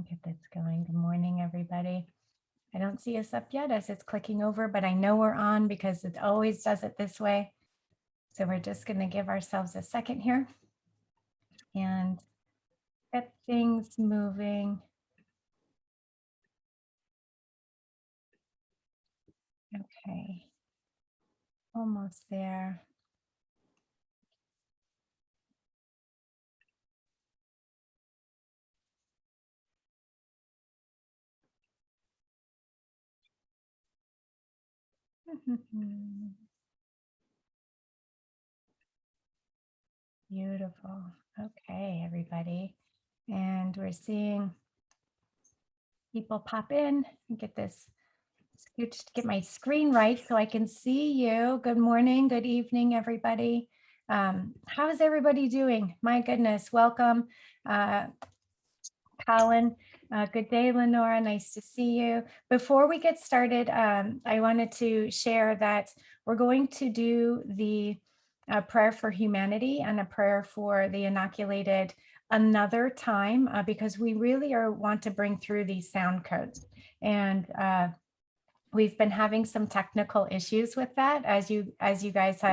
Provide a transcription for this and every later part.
Get this going. Good morning, everybody. I don't see us up yet as it's clicking over, but I know we're on because it always does it this way. So we're just going to give ourselves a second here and get things moving. Okay, almost there. Beautiful. Okay, everybody. And we're seeing people pop in and get this, get my screen right so I can see you. Good morning, good evening, everybody. How is everybody doing? My goodness, welcome. Colin, good day, Lenora, nice to see you. Before we get started, I wanted to share that we're going to do the prayer for humanity and a prayer for the inoculated another time because we really want to bring through these sound codes. And we've been having some technical issues with that, as you guys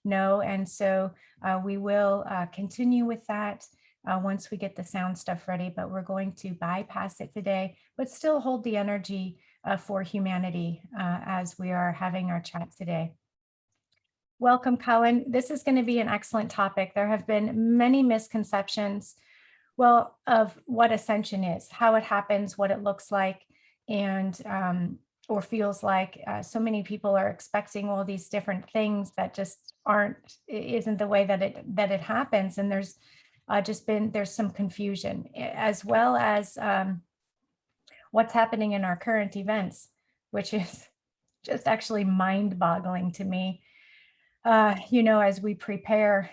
know, and so we will continue with that once we get the sound stuff ready, but we're going to bypass it today, but still hold the energy for humanity as we are having our chat today. Welcome, Colin. This is going to be an excellent topic. There have been many misconceptions, well, of what ascension is, how it happens, what it looks like, and or feels like. So many people are expecting all these different things that just isn't the way that it happens. And there's there's some confusion, as well as what's happening in our current events, which is just actually mind-boggling to me. As we prepare,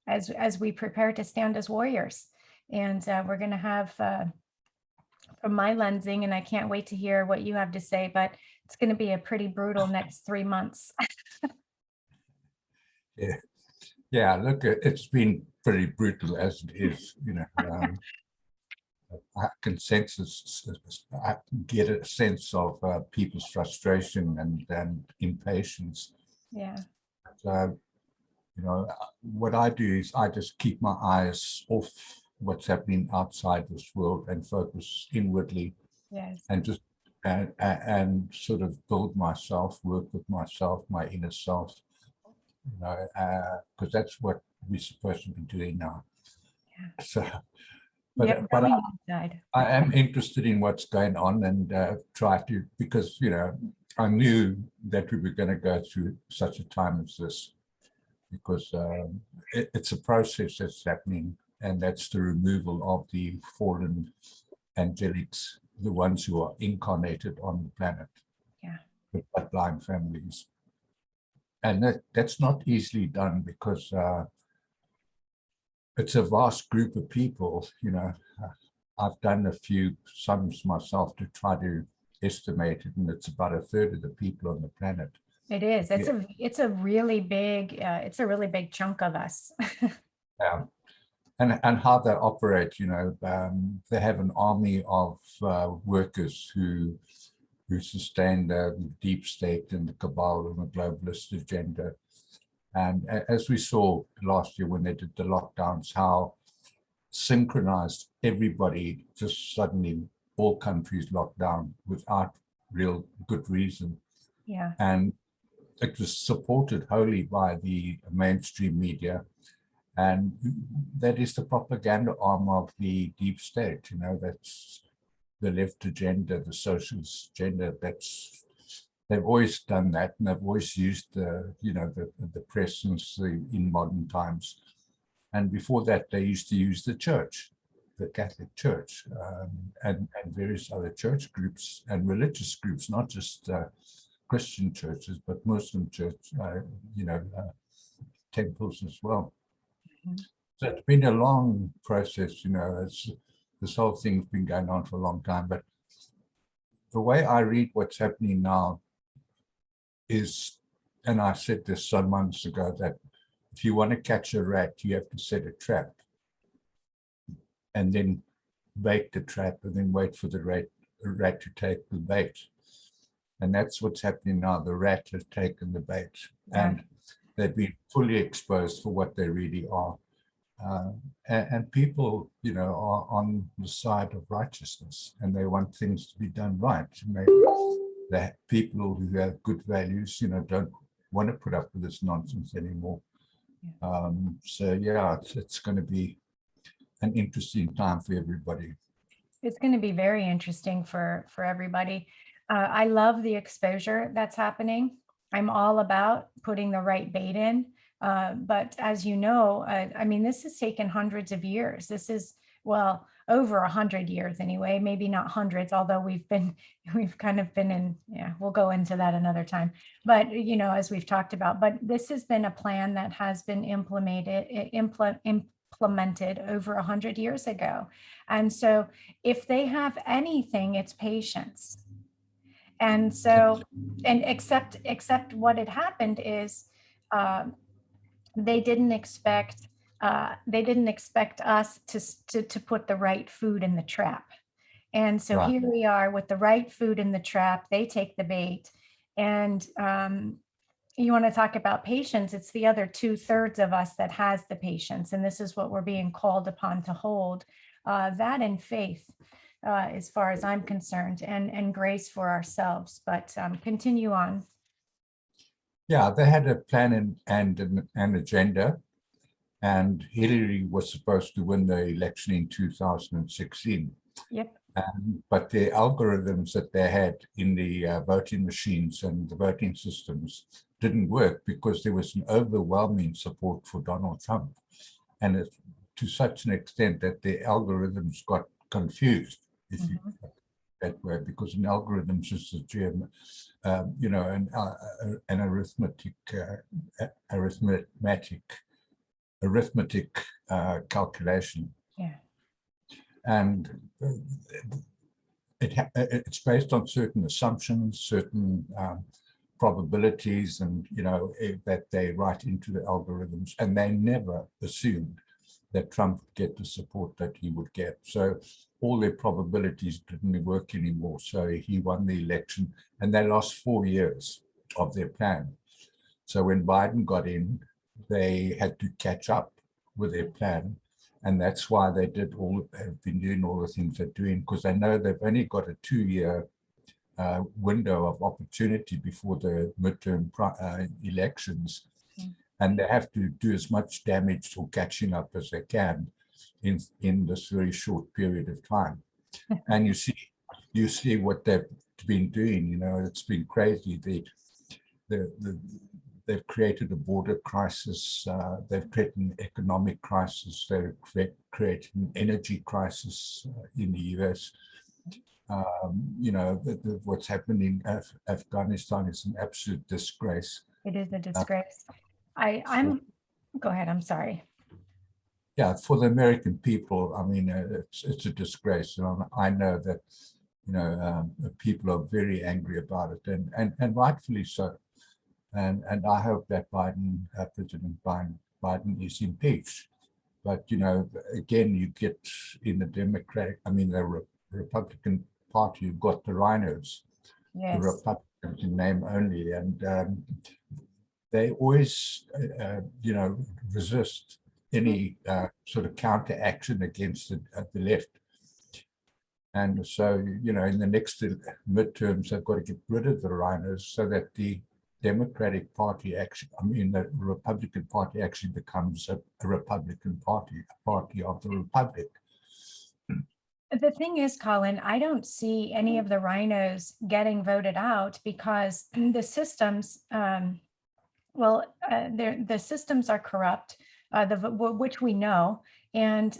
as we prepare to stand as warriors, and we're going to have from my lensing, and I can't wait to hear what you have to say, but it's going to be a pretty brutal next 3 months. Yeah, look, it's been pretty brutal as it is, I can get a sense of people's frustration and impatience. Yeah. What I do is I just keep my eyes off what's happening outside this world and focus inwardly. Yes. And just and sort of build myself, work with myself, my inner self, because that's what we're supposed to be doing now. Yeah. So, but I am interested in what's going on and try to, because I knew that we were going to go through such a time as this, because it's a process that's happening, and that's the removal of the fallen angelics, the ones who are incarnated on the planet, with bloodline families. And that's not easily done, because it's a vast group of people. I've done a few sums myself to try to estimate it, and it's about a third of the people on the planet. It is. It's a really big chunk of us. Yeah. And how they operate, they have an army of workers who sustain the deep state and the cabal and the globalist agenda. And as we saw last year when they did the lockdowns, how synchronized everybody, just suddenly all countries locked down without real good reason. Yeah. And it was supported wholly by the mainstream media. And that is the propaganda arm of the deep state, that's the left agenda, the socialist agenda. They've always done that, and they've always used the press since in modern times. And before that, they used to use the church, the Catholic Church, and various other church groups and religious groups, not just Christian churches, but Muslim church, temples as well. So it's been a long process, this whole thing's been going on for a long time. But the way I read what's happening now is, and I said this some months ago, that if you want to catch a rat, you have to set a trap. and then bait the trap and then wait for the rat to take the bait. And that's what's happening now. The rat has taken the bait, and they've been fully exposed for what they really are. And people, are on the side of righteousness, and they want things to be done right. The people who have good values, don't want to put up with this nonsense anymore. So yeah, it's going to be an interesting time for everybody. It's going to be very interesting for everybody. I love the exposure that's happening. I'm all about putting the right bait in. But as you know, I mean, this has taken hundreds of years. This is, well, over 100 years anyway, maybe not hundreds, although we've kind of been in, yeah, we'll go into that another time. But, as we've talked about, but this has been a plan that has been implemented over 100 years ago. And so if they have anything, it's patience. And so, and except what had happened is, they didn't expect us to put the right food in the trap. And so Right. here we are with the right food in the trap. They take the bait. And you want to talk about patience, it's the other 2/3 of us that has the patience. And this is what we're being called upon to hold, that in faith, as far as I'm concerned, and grace for ourselves. But continue on. Yeah, they had a plan and an agenda, and Hillary was supposed to win the election in 2016. Yep. But the algorithms that they had in the voting machines and the voting systems didn't work because there was an overwhelming support for Donald Trump. And it's to such an extent that the algorithms got confused, if you that way, because an algorithm is just a German, an arithmetic calculation. Yeah. And it's based on certain assumptions, certain probabilities, and that they write into the algorithms, and they never assumed that Trump would get the support that he would get. So all their probabilities didn't work anymore. So he won the election, and they lost 4 years of their plan. So when Biden got in, they had to catch up with their plan. And that's why they have been doing all the things they're doing, because they know they've only got a 2-year window of opportunity before the midterm elections. And they have to do as much damage or catching up as they can in this very short period of time. And you see what they've been doing. It's been crazy. They've created a border crisis. They've created an economic crisis. They've created an energy crisis in the US. What's happening in Afghanistan is an absolute disgrace. It is a disgrace. Go ahead. I'm sorry. Yeah, for the American people, I mean, it's a disgrace. And I know that, people are very angry about it, and rightfully so. And I hope that President Biden is impeached. But, again, you get in the Republican Party, you've got the rhinos, Yes. the Republicans in name only. And they always, resist any sort of counteraction against the left. And so, in the next midterms, they've got to get rid of the rhinos so that the Democratic Party the Republican Party actually becomes a Republican Party, a party of the Republic. The thing is, Colin, I don't see any of the rhinos getting voted out because the systems, the systems are corrupt, which we know. And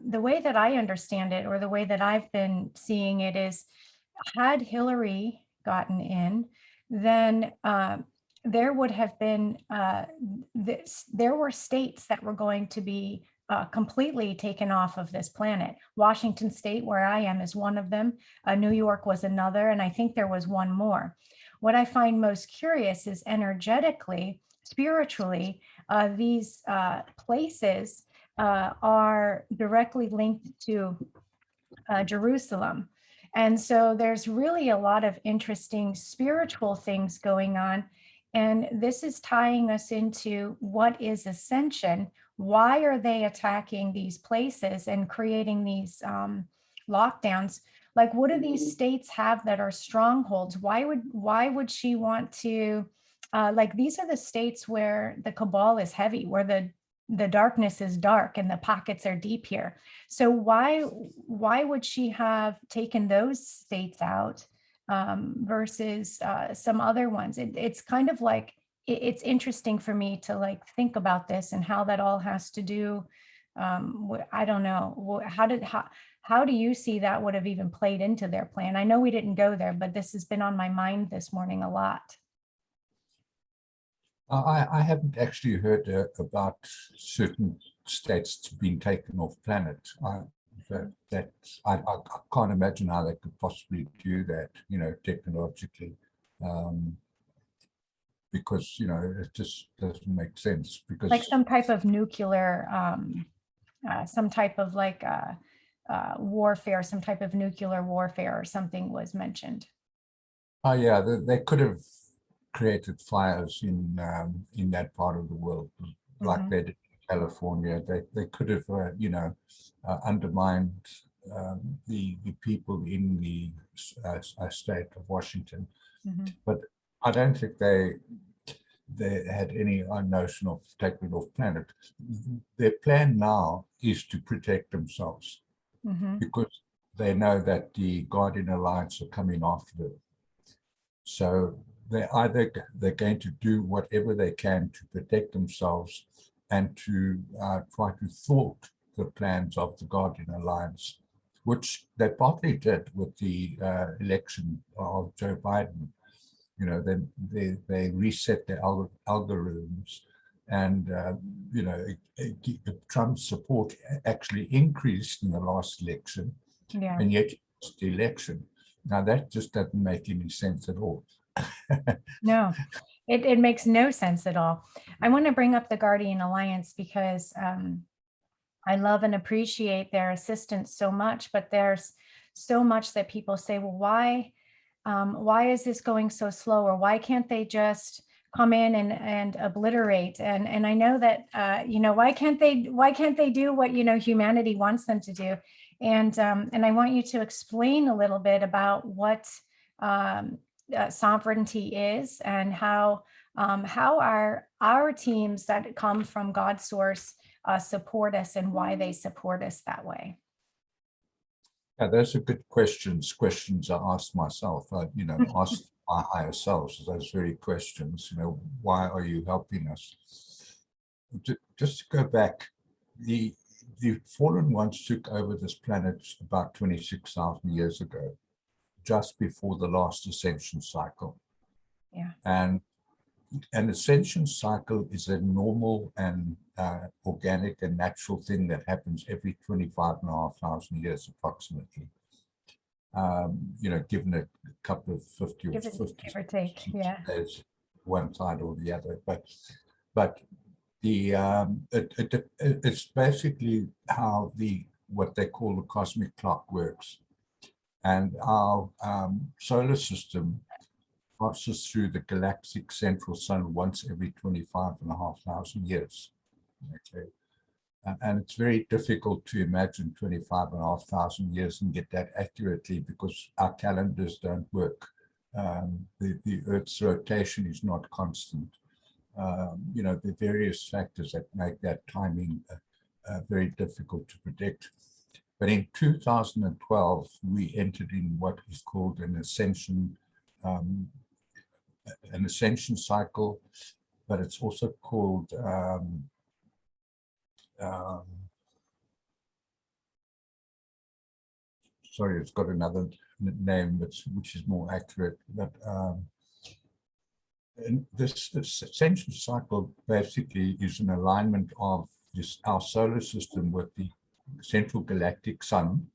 the way that I understand it, or the way that I've been seeing it, is had Hillary gotten in, then there would have been, there were states that were going to be completely taken off of this planet. Washington State, where I am, is one of them. New York was another, and I think there was one more. What I find most curious is energetically, spiritually, these places are directly linked to Jerusalem. And so there's really a lot of interesting spiritual things going on. And this is tying us into what is ascension. Why are they attacking these places and creating these lockdowns? Like, what do these states have that are strongholds? Why would she want to like, these are the states where the cabal is heavy, where the darkness is dark and the pockets are deep here. So why would she have taken those states out versus some other ones? It's kind of like it's interesting for me to like think about this and how that all has to do. I don't know. How do you see that would have even played into their plan? I know we didn't go there, but this has been on my mind this morning a lot. I haven't actually heard about certain states being taken off planet. I can't imagine how they could possibly do that, technologically, because it just doesn't make sense. Because Like some type of nuclear, some type of like warfare, some type of nuclear warfare or something was mentioned. oh yeah, they could have created fires in that part of the world, like they did in California. They could have, undermined the people in the state of Washington. But I don't think they had any notion of taking it off planet. Their plan now is to protect themselves because they know that the Guardian Alliance are coming after them. So they're going to do whatever they can to protect themselves and to try to thwart the plans of the Guardian Alliance, which they partly did with the election of Joe Biden. Then they reset their algorithms, and Trump's support actually increased in the last election, and yet he lost the election. Now that just doesn't make any sense at all. No, it makes no sense at all. I want to bring up the Guardian Alliance because I love and appreciate their assistance so much, but there's so much that people say, well, why is this going so slow? Or why can't they just come in and obliterate? And I know that, why can't they do what, humanity wants them to do? And I want you to explain a little bit about what sovereignty is and how our teams that come from God's source support us and why they support us that way. Yeah, those are good questions. Questions I asked myself. Asked my higher selves those very questions. Why are you helping us? Just to go back, the fallen ones took over this planet about 26,000 years ago, just before the last ascension cycle. Yeah. And an ascension cycle is a normal and organic and natural thing that happens every 25,500 years approximately. Given a couple of 50 or 50 give or take, yeah, one side or the other, but the it's basically how what they call the cosmic clock works, and our solar system passes through the galactic central sun once every 25,500 years. Okay. And it's very difficult to imagine 25,500 years and get that accurately because our calendars don't work. The Earth's rotation is not constant. The various factors that make that timing very difficult to predict. But in 2012, we entered in what is called an ascension cycle, but it's also called sorry, it's got another name which is more accurate. But and this ascension cycle basically is an alignment of our solar system with the central galactic sun.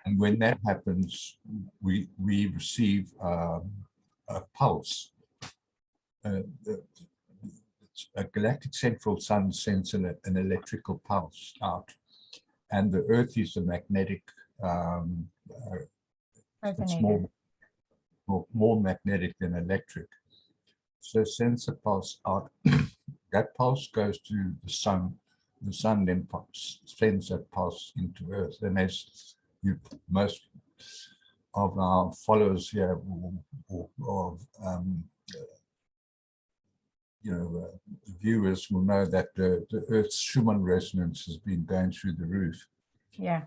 And when that happens, we receive a pulse. a galactic central sun sends an electrical pulse out, and the Earth is a magnetic. It's Resonator. more magnetic than electric. So sends a pulse out. That pulse goes to the sun. The sun then sends that pulse into Earth. And as most of our followers here, viewers will know that the Earth's Schumann resonance has been going through the roof. Yeah.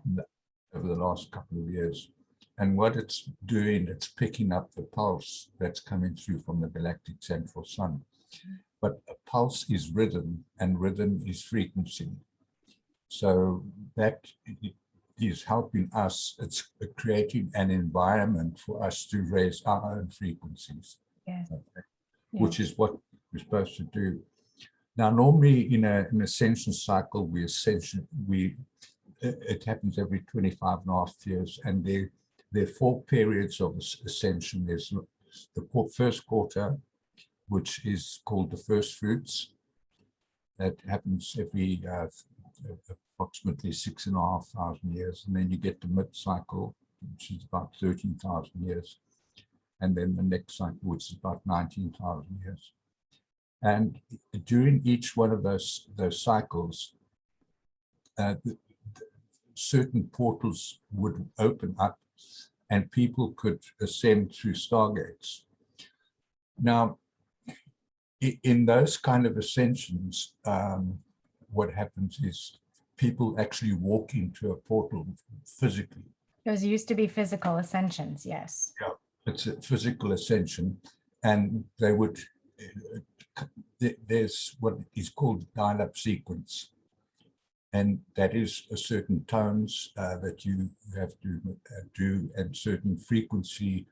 Over the last couple of years. And what it's doing, it's picking up the pulse that's coming through from the galactic central sun. But a pulse is rhythm, and rhythm is frequency. So that is helping us. It's creating an environment for us to raise our own frequencies, which is what we're supposed to do. Now, normally in an ascension cycle, it happens every 25 and a half years, and there are 4 periods of ascension. There's the first quarter, which is called the first fruits. That happens every approximately 6,500 years. And then you get the mid-cycle, which is about 13,000 years. And then the next cycle, which is about 19,000 years. And during each one of those cycles, certain portals would open up and people could ascend through stargates. Now, in those kind of ascensions, what happens is people actually walk into a portal physically. Those used to be physical ascensions, yes. Yeah, it's a physical ascension, and they would, there's what is called Dialup Sequence. And that is a certain tones that you have to do, and certain frequency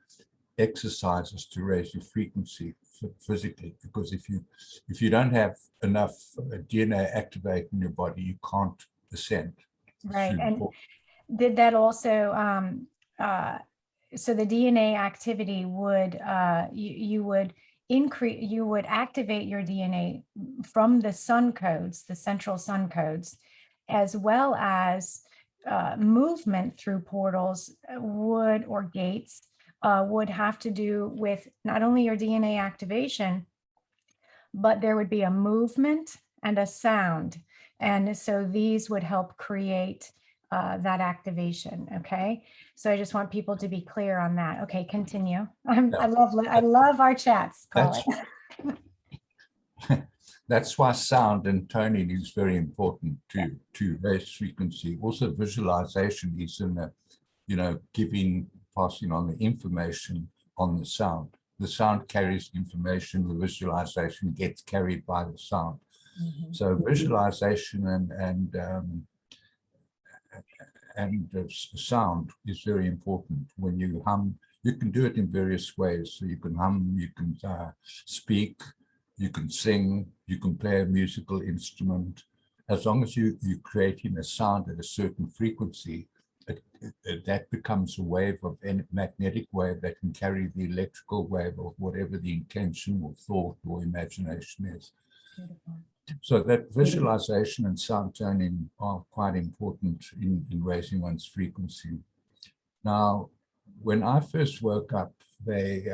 exercises to raise your frequency physically. Because if you don't have enough DNA activate in your body, you can't ascend. Right. And did that also? So the DNA activity would you would increase, you would activate your DNA from the sun codes, the central sun codes, as well as movement through portals or gates would have to do with not only your DNA activation, but there would be a movement and a sound. And so these would help create that activation. Okay. So I just want people to be clear on that. Okay, continue. I love our chats, Colin. That's why sound and toning is very important to raise frequency. Also, visualization is in the, passing on the information on the sound. The sound carries information, the visualization gets carried by the sound. Mm-hmm. So visualization and sound is very important. When you hum, you can do it in various ways. So you can hum, you can speak, you can sing, you can play a musical instrument. As long as you're creating a sound at a certain frequency, that becomes a wave of a magnetic wave that can carry the electrical wave of whatever the intention or thought or imagination is. Beautiful. So that visualization and sound toning are quite important in raising one's frequency. Now, when I first woke up, they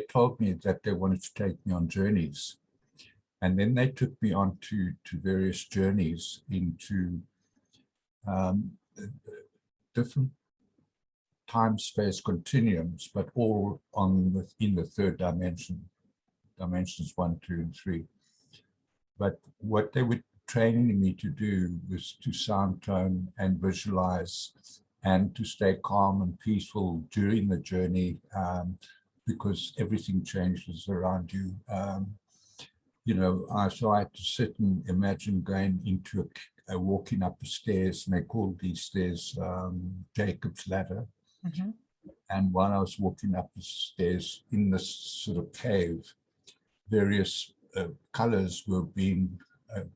told me that they wanted to take me on journeys. And then they took me on to various journeys into different time-space continuums, but all in the third dimension, dimensions 1, 2, and 3. But what they were training me to do was to sound tone and visualize and to stay calm and peaceful during the journey, because everything changes around you. So I had to sit and imagine going into walking up the stairs, and they called these stairs Jacob's Ladder. Mm-hmm. And while I was walking up the stairs in this sort of cave, various colors were being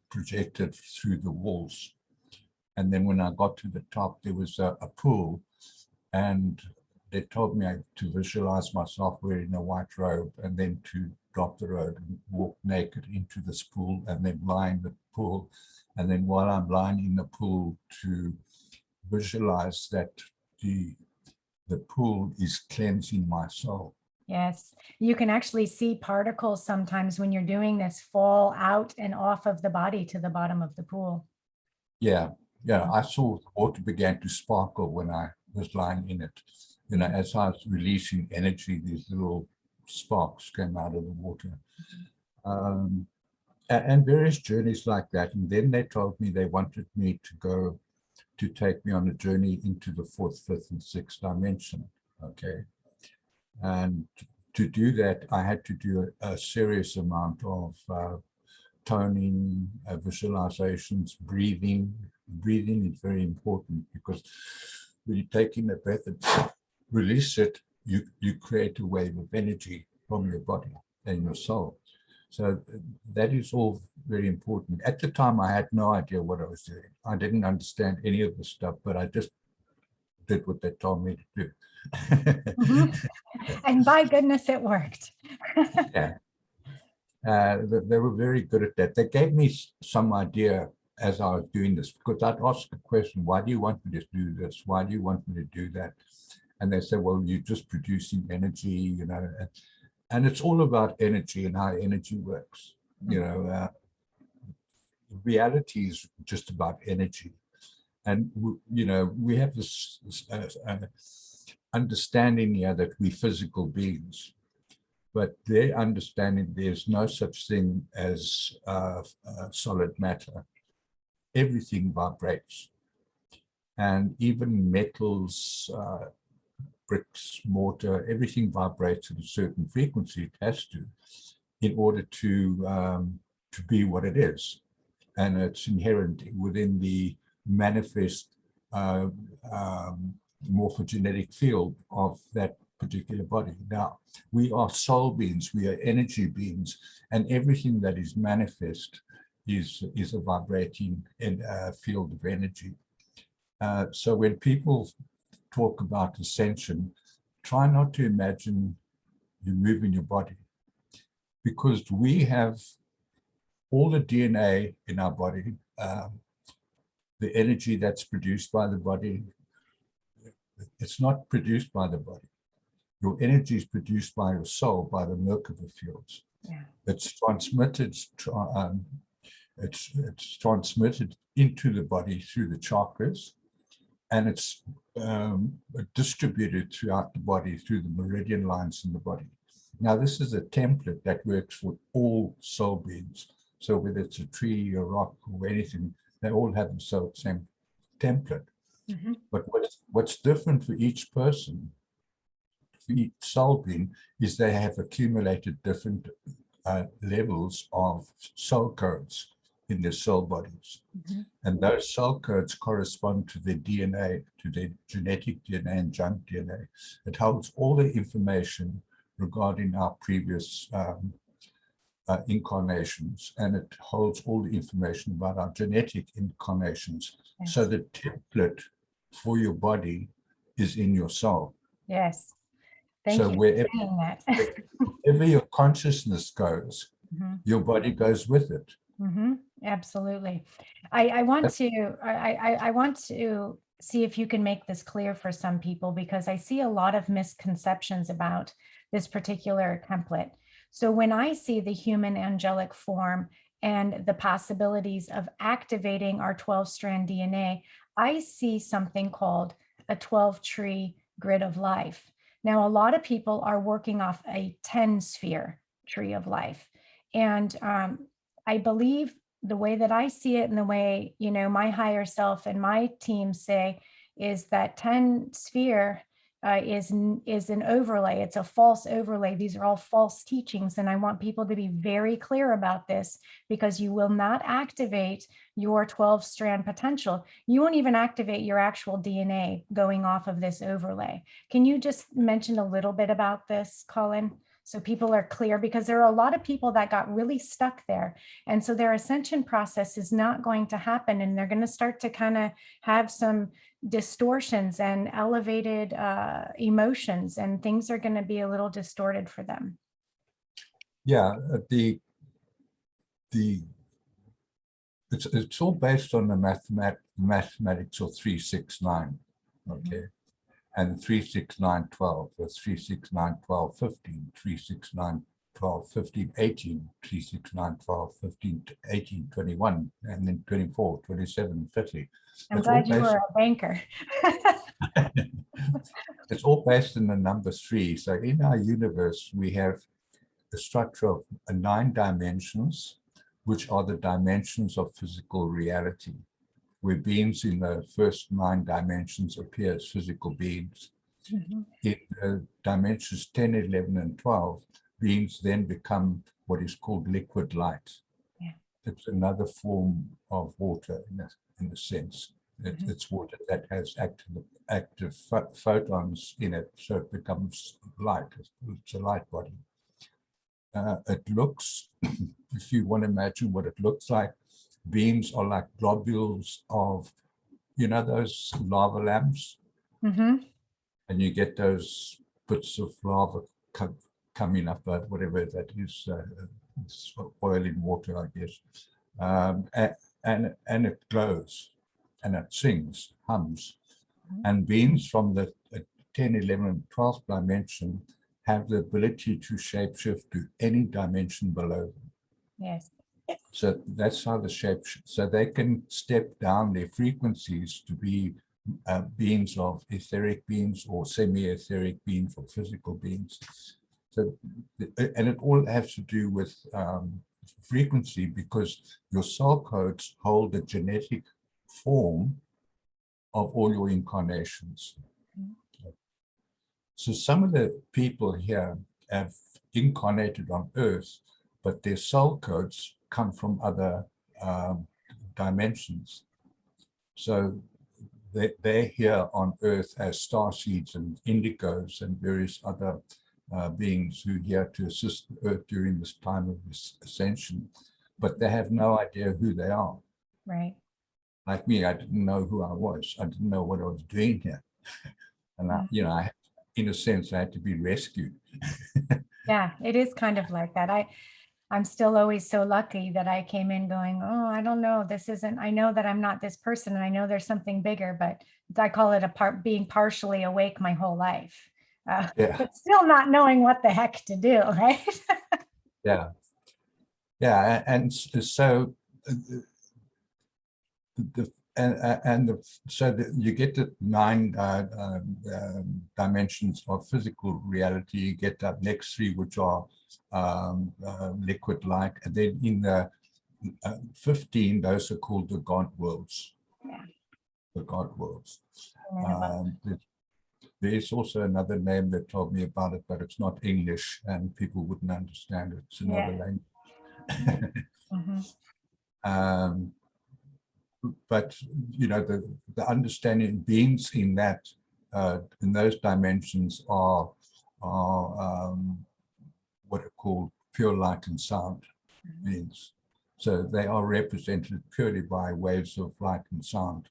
projected through the walls. And then when I got to the top, there was a pool, and they told me to visualize myself wearing a white robe, and then to drop the road and walk naked into this pool, and then lie in the pool. And then while I'm lying in the pool, to visualize that the pool is cleansing my soul. Yes, you can actually see particles sometimes when you're doing this fall out and off of the body to the bottom of the pool. Yeah, I saw the water began to sparkle when I was lying in it. As I was releasing energy, these little sparks came out of the water. And various journeys like that. And then they told me they wanted me to take me on a journey into the fourth, fifth, and sixth dimension. Okay. And to do that, I had to do a serious amount of toning, visualizations, breathing. Breathing is very important, because when you take in a breath and release it, you create a wave of energy from your body and your soul. So that is all very important. At the time, I had no idea what I was doing. I didn't understand any of the stuff, but I just did what they told me to do. And by goodness, it worked. Yeah. They were very good at that. They gave me some idea as I was doing this, because I'd ask a question, why do you want me to do this? Why do you want me to do that? And they said, well, you're just producing energy, and it's all about energy and how energy works. Reality is just about energy. And, we have this understanding here that we're physical beings, but their understanding, there's no such thing as solid matter. Everything vibrates. And even metals, bricks, mortar, everything vibrates at a certain frequency. It has to, in order to be what it is. And it's inherent within the manifest morphogenetic field of that particular body. Now, we are soul beings, we are energy beings, and everything that is manifest is a vibrating field of energy. So when people talk about ascension, try not to imagine you moving your body, because we have all the DNA in our body, the energy that's produced by the body, it's not produced by the body. Your energy is produced by your soul, by the Merkaba fields. Yeah. It's transmitted. It's transmitted into the body through the chakras, and it's distributed throughout the body through the meridian lines in the body. Now, this is a template that works for all soul beings. So whether it's a tree, a rock, or anything, they all have the same template. Mm-hmm. But what's different for each person, for each soul being, is they have accumulated different levels of soul codes in their soul bodies. Mm-hmm. And those soul codes correspond to their DNA, to their genetic DNA and junk DNA. It holds all the information regarding our previous incarnations, and it holds all the information about our genetic incarnations. Yes. So the template for your body is in your soul. Yes. Thank you for saying that. Wherever your consciousness goes, mm-hmm. your body goes with it. Mm-hmm. Absolutely. I want to see if you can make this clear for some people, because I see a lot of misconceptions about this particular template. So when I see the human angelic form and the possibilities of activating our 12-strand DNA, I see something called a 12-tree grid of life. Now, a lot of people are working off a 10-sphere tree of life. And I believe the way that I see it, and the way, my higher self and my team say, is that 10-sphere is an overlay. It's a false overlay. These are all false teachings. And I want people to be very clear about this, because you will not activate your 12-strand potential. You won't even activate your actual DNA going off of this overlay. Can you just mention a little bit about this, Colin, so people are clear? Because there are a lot of people that got really stuck there. And so their ascension process is not going to happen. And they're going to start to kind of have some distortions and elevated emotions, and things are going to be a little distorted for them. Yeah, the it's all based on the mathematics of 369, okay, and 36912, that's 3691215, 3691215, 18, 3691215, 18, 21, and then 24, 27, 30. I'm It's all glad you based were a banker. it's all based on the number 3. So in our universe, we have a structure of 9 dimensions, which are the dimensions of physical reality, where beings in the first 9 dimensions appear as physical beings. Mhm. In dimensions 10, 11, and 12, beings then become what is called liquid light. Yeah. It's another form of water in a sense. Mhm. It's water that has active photons in it, so it becomes light. It's a light body. It looks, if you want to imagine what it looks like, beams are like globules of, those lava lamps, Mhm. and you get those bits of lava coming up, whatever that is, it's oil in water, I guess. And it glows, and it sings, hums. And beings from the 10, 11, and 12th dimension have the ability to shapeshift to any dimension below them. Yes. So that's how the so they can step down their frequencies to be beings of etheric beings or semi-etheric beings or physical beings. So, and it all has to do with frequency, because your soul codes hold the genetic form of all your incarnations. So some of the people here have incarnated on Earth, but their soul codes come from other dimensions. So they're here on Earth as starseeds and indigos and various other beings who are here to assist Earth during this time of this ascension, but they have no idea who they are. Right. Like me, I didn't know who I was. I didn't know what I was doing here. And I, in a sense, I had to be rescued. Yeah, it is kind of like that. I'm still always so lucky that I came in going, oh, I don't know, this isn't, I know that I'm not this person and I know there's something bigger, but I call it being partially awake my whole life. Yeah, But still not knowing what the heck to do, right? yeah, yeah. And so so you get the 9 dimensions of physical reality. You get the next 3, which are liquid light, and then in the 15, those are called the God worlds. Yeah. The God worlds. Amen. There is also another name that told me about it, but it's not English, and people wouldn't understand it. It's another language. Mhm. But the understanding beings in that in those dimensions are what are called pure light and sound beings. So they are represented purely by waves of light and sound,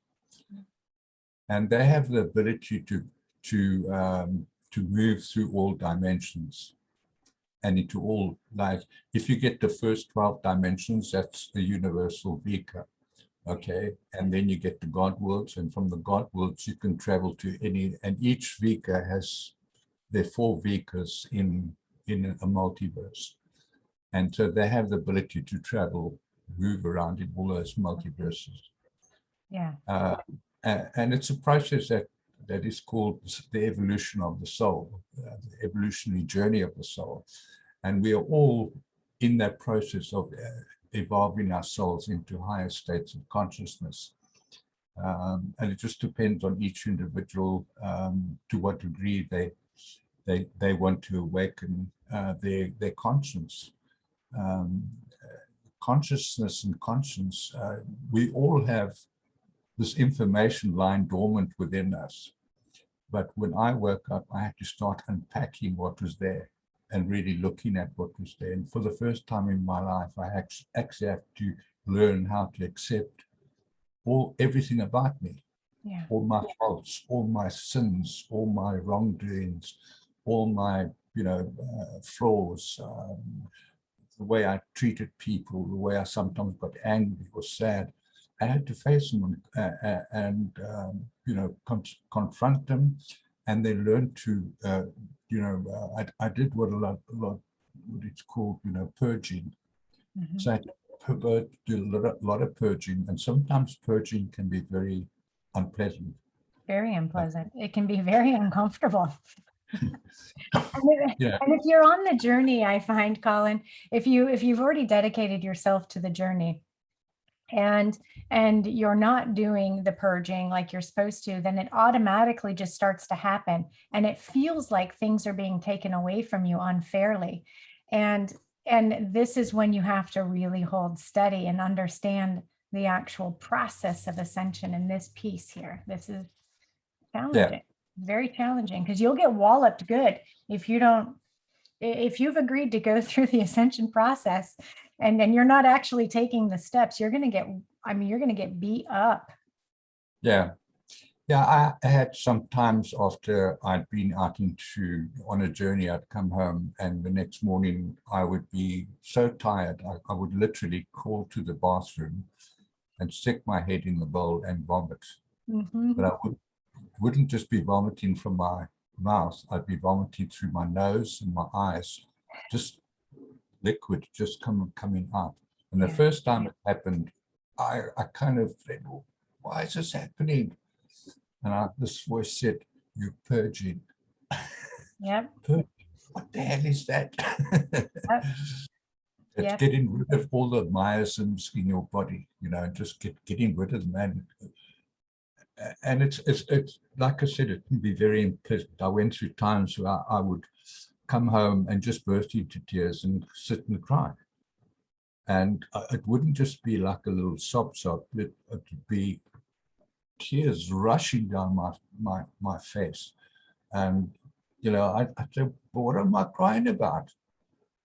and they have the ability to move through all dimensions and into all life. If you get the first 12 dimensions, that's the universal vika. Okay, and then you get the God worlds, and from the God worlds you can travel to any, and each vika has their 4 vikas in a multiverse, and so they have the ability to travel, move around in all those multiverses. Yeah. And it's a process that is called the evolution of the soul, the evolutionary journey of the soul, and we are all in that process of evolving our souls into higher states of consciousness. And it just depends on each individual to what degree they want to awaken their conscience. Consciousness and conscience, we all have this information lying dormant within us. But when I woke up, I had to start unpacking what was there and really looking at what was there. And for the first time in my life, I actually have to learn how to accept everything about me, Yeah. all my faults, all my sins, all my wrongdoings, all my flaws, the way I treated people, the way I sometimes got angry or sad. I had to face them and you know, confront them, and they learned to, you know, I did what a lot, what it's called, you know, purging. Mhm. So I do a lot of purging, and sometimes purging can be very unpleasant. Very unpleasant. It can be very uncomfortable. Yeah, And if you're on the journey, I find, Colin, if you've already dedicated yourself to the journey, and you're not doing the purging like you're supposed to, then it automatically just starts to happen, and it feels like things are being taken away from you unfairly. And this is when you have to really hold steady and understand the actual process of ascension in this piece here. This is challenging, very challenging, because you'll get walloped good if you don't, if you've agreed to go through the ascension process and then you're not actually taking the steps, you're going to get, I mean, you're going to get beat up. yeah. Yeah, I had sometimes after I'd been out on a journey, I'd come home and the next morning I would be so tired, I would literally crawl to the bathroom and stick my head in the bowl and vomit. Mhm. But I wouldn't just be vomiting from my mouth, I'd be vomiting through my nose and my eyes, just liquid just coming out. And the Yeah. first time it happened, I kind of said, well, why is this happening? And this voice said, "You're purging." Yep. Purging? What the hell is that? Yep. It's Yep. getting rid of all the miasms in your body, you know, just getting rid of them. And it's like I said, it can be very unpleasant. I went through times where I would come home and just burst into tears and sit and cry. And it wouldn't just be like a little sob, it would be tears rushing down my face. And, you know, I said, well, what am I crying about?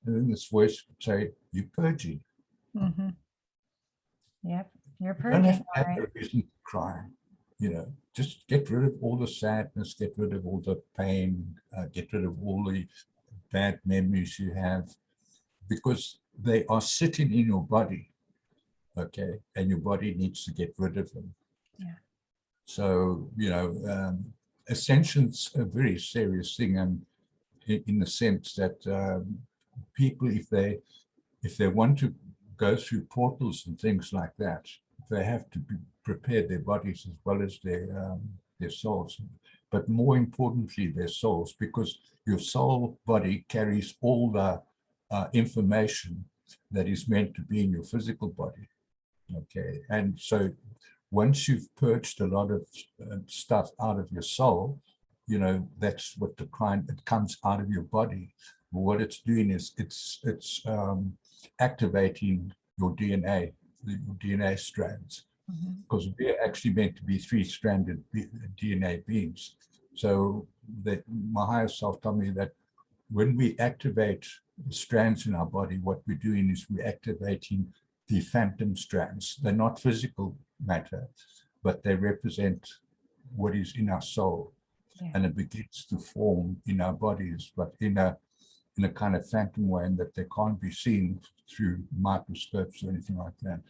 And then this voice would say, "You're purging." Mhm. Yep. You're You don't have purging, to all have right. a reason to cry. You know, just get rid of all the sadness, get rid of all the pain, get rid of all the bad memories you have, because they are sitting in your body, okay? And your body needs to get rid of them. Yeah. So, you know, ascension's a very serious thing, and in the sense that people, if they want to go through portals and things like that, they have to prepare their bodies as well as their souls, but more importantly their souls, because your soul body carries all the information that is meant to be in your physical body. Okay, and so once you've purged a lot of stuff out of your soul, you know, that's what it comes out of your body. What it's doing is it's activating your DNA, your DNA strands, Mhm. because we're actually meant to be three-stranded DNA beings. So that my higher self told me that when we activate strands in our body, what we're doing is we're activating the phantom strands. They're not physical matter, but they represent what is in our soul. Yeah. And it begins to form in our bodies, but in a kind of phantom way, and that they can't be seen through microscopes or anything like that,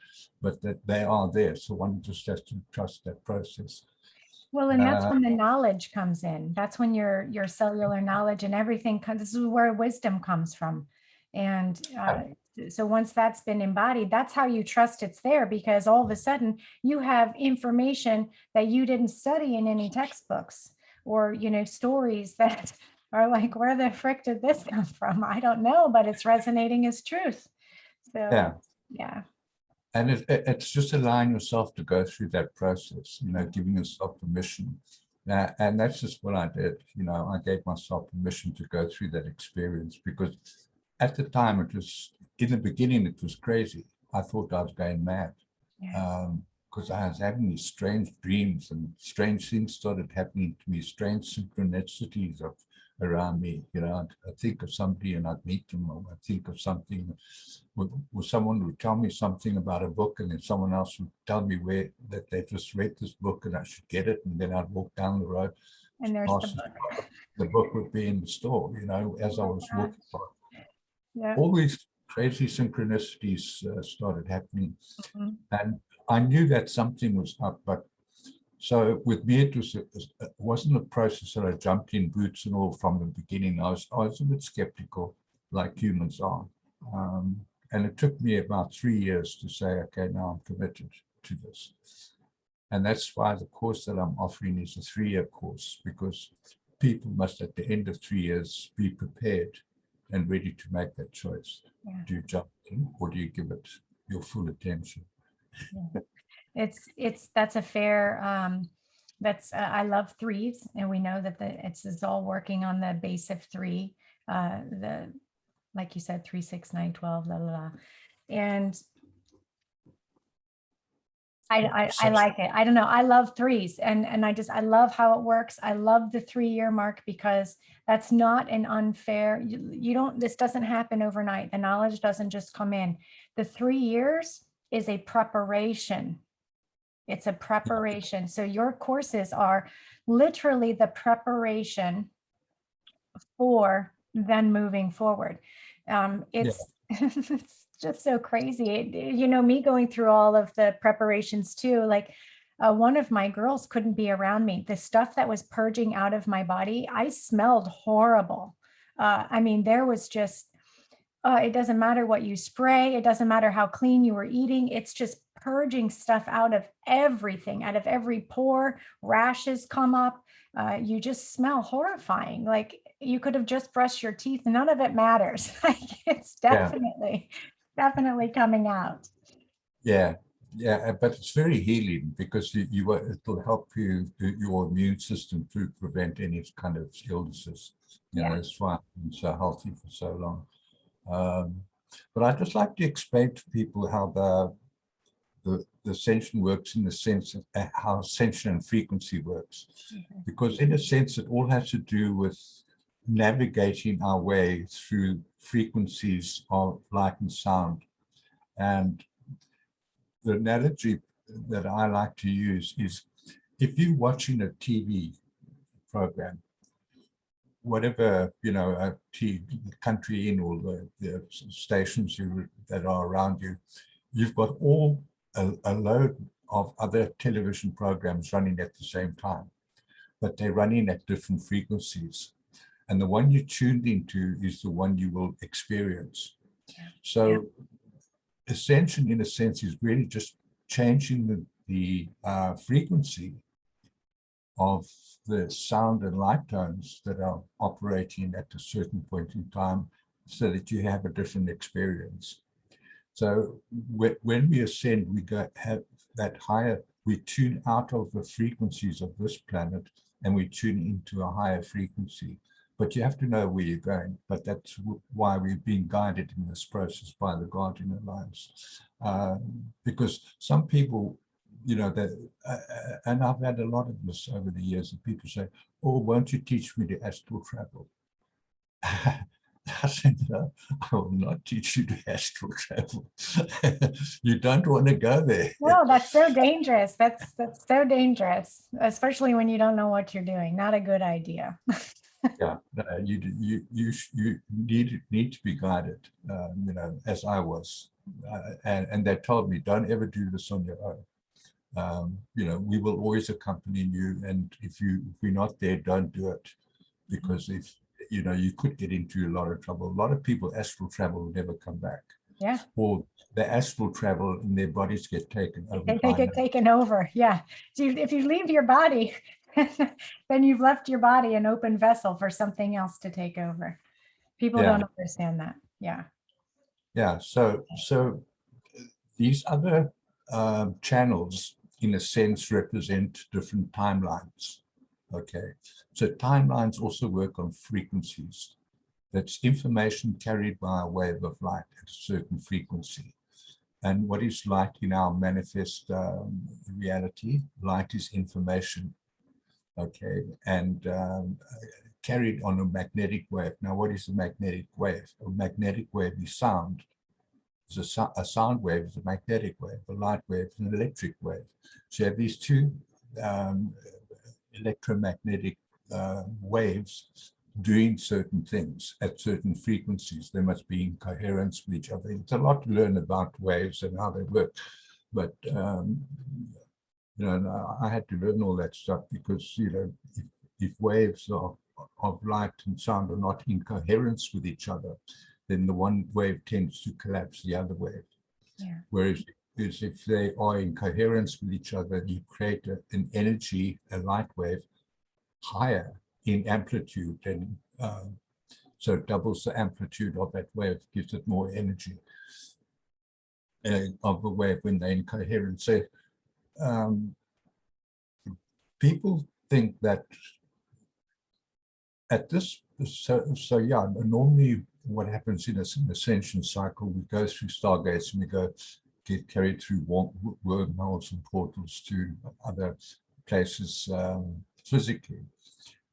but that they are there. So one just has to trust that process. Well, and that's when the knowledge comes in. That's when your cellular knowledge and everything comes. This is where wisdom comes from. And so once that's been embodied, that's how you trust it's there, because all of a sudden you have information that you didn't study in any textbooks, or, you know, stories that are like, where the frick did this come from? I don't know, but it's resonating as truth. Yeah. So, yeah. And it's just allowing yourself to go through that process, you know, giving yourself permission. And that's just what I did. You know, I gave myself permission to go through that experience, because at the time it was, in the beginning, it was crazy. I thought I was going mad, Yeah. because I was having these strange dreams and strange things started happening to me, strange synchronicities around me. You know, I'd think of somebody and I'd meet them, or I'd think of something, or someone would tell me something about a book, and then someone else would tell me that they just read this book and I should get it, and then I'd walk down the road And there's the past book. the book would be in the store, you know, as I was Yeah. walking past. Yeah. All these crazy synchronicities started happening. Mhm. And I knew that something was up, but so with me, it wasn't a process that I jumped in boots and all from the beginning. I was a bit skeptical, like humans are. And it took me about 3 years to say, okay, now I'm committed to this. And that's why the course that I'm offering is a 3-year course, because people must, at the end of 3 years, be prepared and ready to make that choice. Yeah. Do you jump in, or do you give it your full attention? Yeah. That's a fair, I love threes, and we know that it's all working on the base of three, like you said, 3, 6, 9, 12, la, la, la. And I like it. I don't know. I love threes, and I love how it works. I love the 3-year mark, because that's not an unfair, you don't, this doesn't happen overnight. The knowledge doesn't just come in. The 3 years is a preparation. It's a preparation. So your courses are literally the preparation for then moving forward. It's just so crazy. Me going through all of the preparations too, like one of my girls couldn't be around me. The stuff that was purging out of my body, I smelled horrible. I mean, there was just, it doesn't matter what you spray. It doesn't matter how clean you were eating. It's just purging stuff out of everything, out of every pore. Rashes come up. You just smell horrifying. Like you could have just brushed your teeth. None of it matters. Like it's definitely coming out. Yeah, but it's very healing, because it will help your immune system to prevent any kind of illnesses. That's why I'm so healthy for so long. But I'd just like to explain to people how the ascension works, in the sense of how ascension and frequency works. Because in a sense, it all has to do with navigating our way through frequencies of light and sound. And the analogy that I like to use is, if you're watching a TV program, whatever, a country in, or the stations that are around you, you've got a load of other television programs running at the same time, but they're running at different frequencies. And the one you tuned into is the one you will experience. So Ascension, in a sense, is really just changing the frequency of the sound and light tones that are operating at a certain point in time, so that you have a different experience. So when we ascend, we have that higher, we tune out of the frequencies of this planet, and we tune into a higher frequency. But you have to know where you're going. But that's why we've been guided in this process by the Guardian Alliance. Because some people, and I've had a lot of this over the years, and people say, oh, won't you teach me to astral travel? I said, no, I will not teach you to astral travel. You don't want to go there. No, that's so dangerous. That's so dangerous, especially when you don't know what you're doing. Not a good idea. Yeah, you need to be guided, as I was, and they told me, don't ever do this on your own. We will always accompany you, and if we're not there, don't do it, because if you could get into a lot of trouble. A lot of people astral travel will never come back. Yeah. Or the astral travel and their bodies get taken over. They get taken over. Yeah. So if you leave your body, then you've left your body an open vessel for something else to take over. People don't understand that. Yeah. Yeah. So these other channels, in a sense, represent different timelines. Okay. So timelines also work on frequencies. That's information carried by a wave of light at a certain frequency. And what is light in our manifest reality? Light is information, okay, and carried on a magnetic wave. Now, what is a magnetic wave? A magnetic wave is sound. A sound wave is a magnetic wave. A light wave is an electric wave. So you have these two electromagnetic waves doing certain things at certain frequencies. They must be in coherence with each other. It's a lot to learn about waves and how they work. But, you know, I had to learn all that stuff because, you know, if waves of light and sound are not in coherence with each other, then the one wave tends to collapse the other wave. Yeah. Whereas if they are in coherence with each other, you create an energy, a light wave, higher in amplitude, and so it doubles the amplitude of that wave, gives it more energy of the wave when they're in coherence. So people think that at this, so yeah, normally what happens in an ascension cycle, we go through stargates and we get carried through wormholes and portals to other places physically.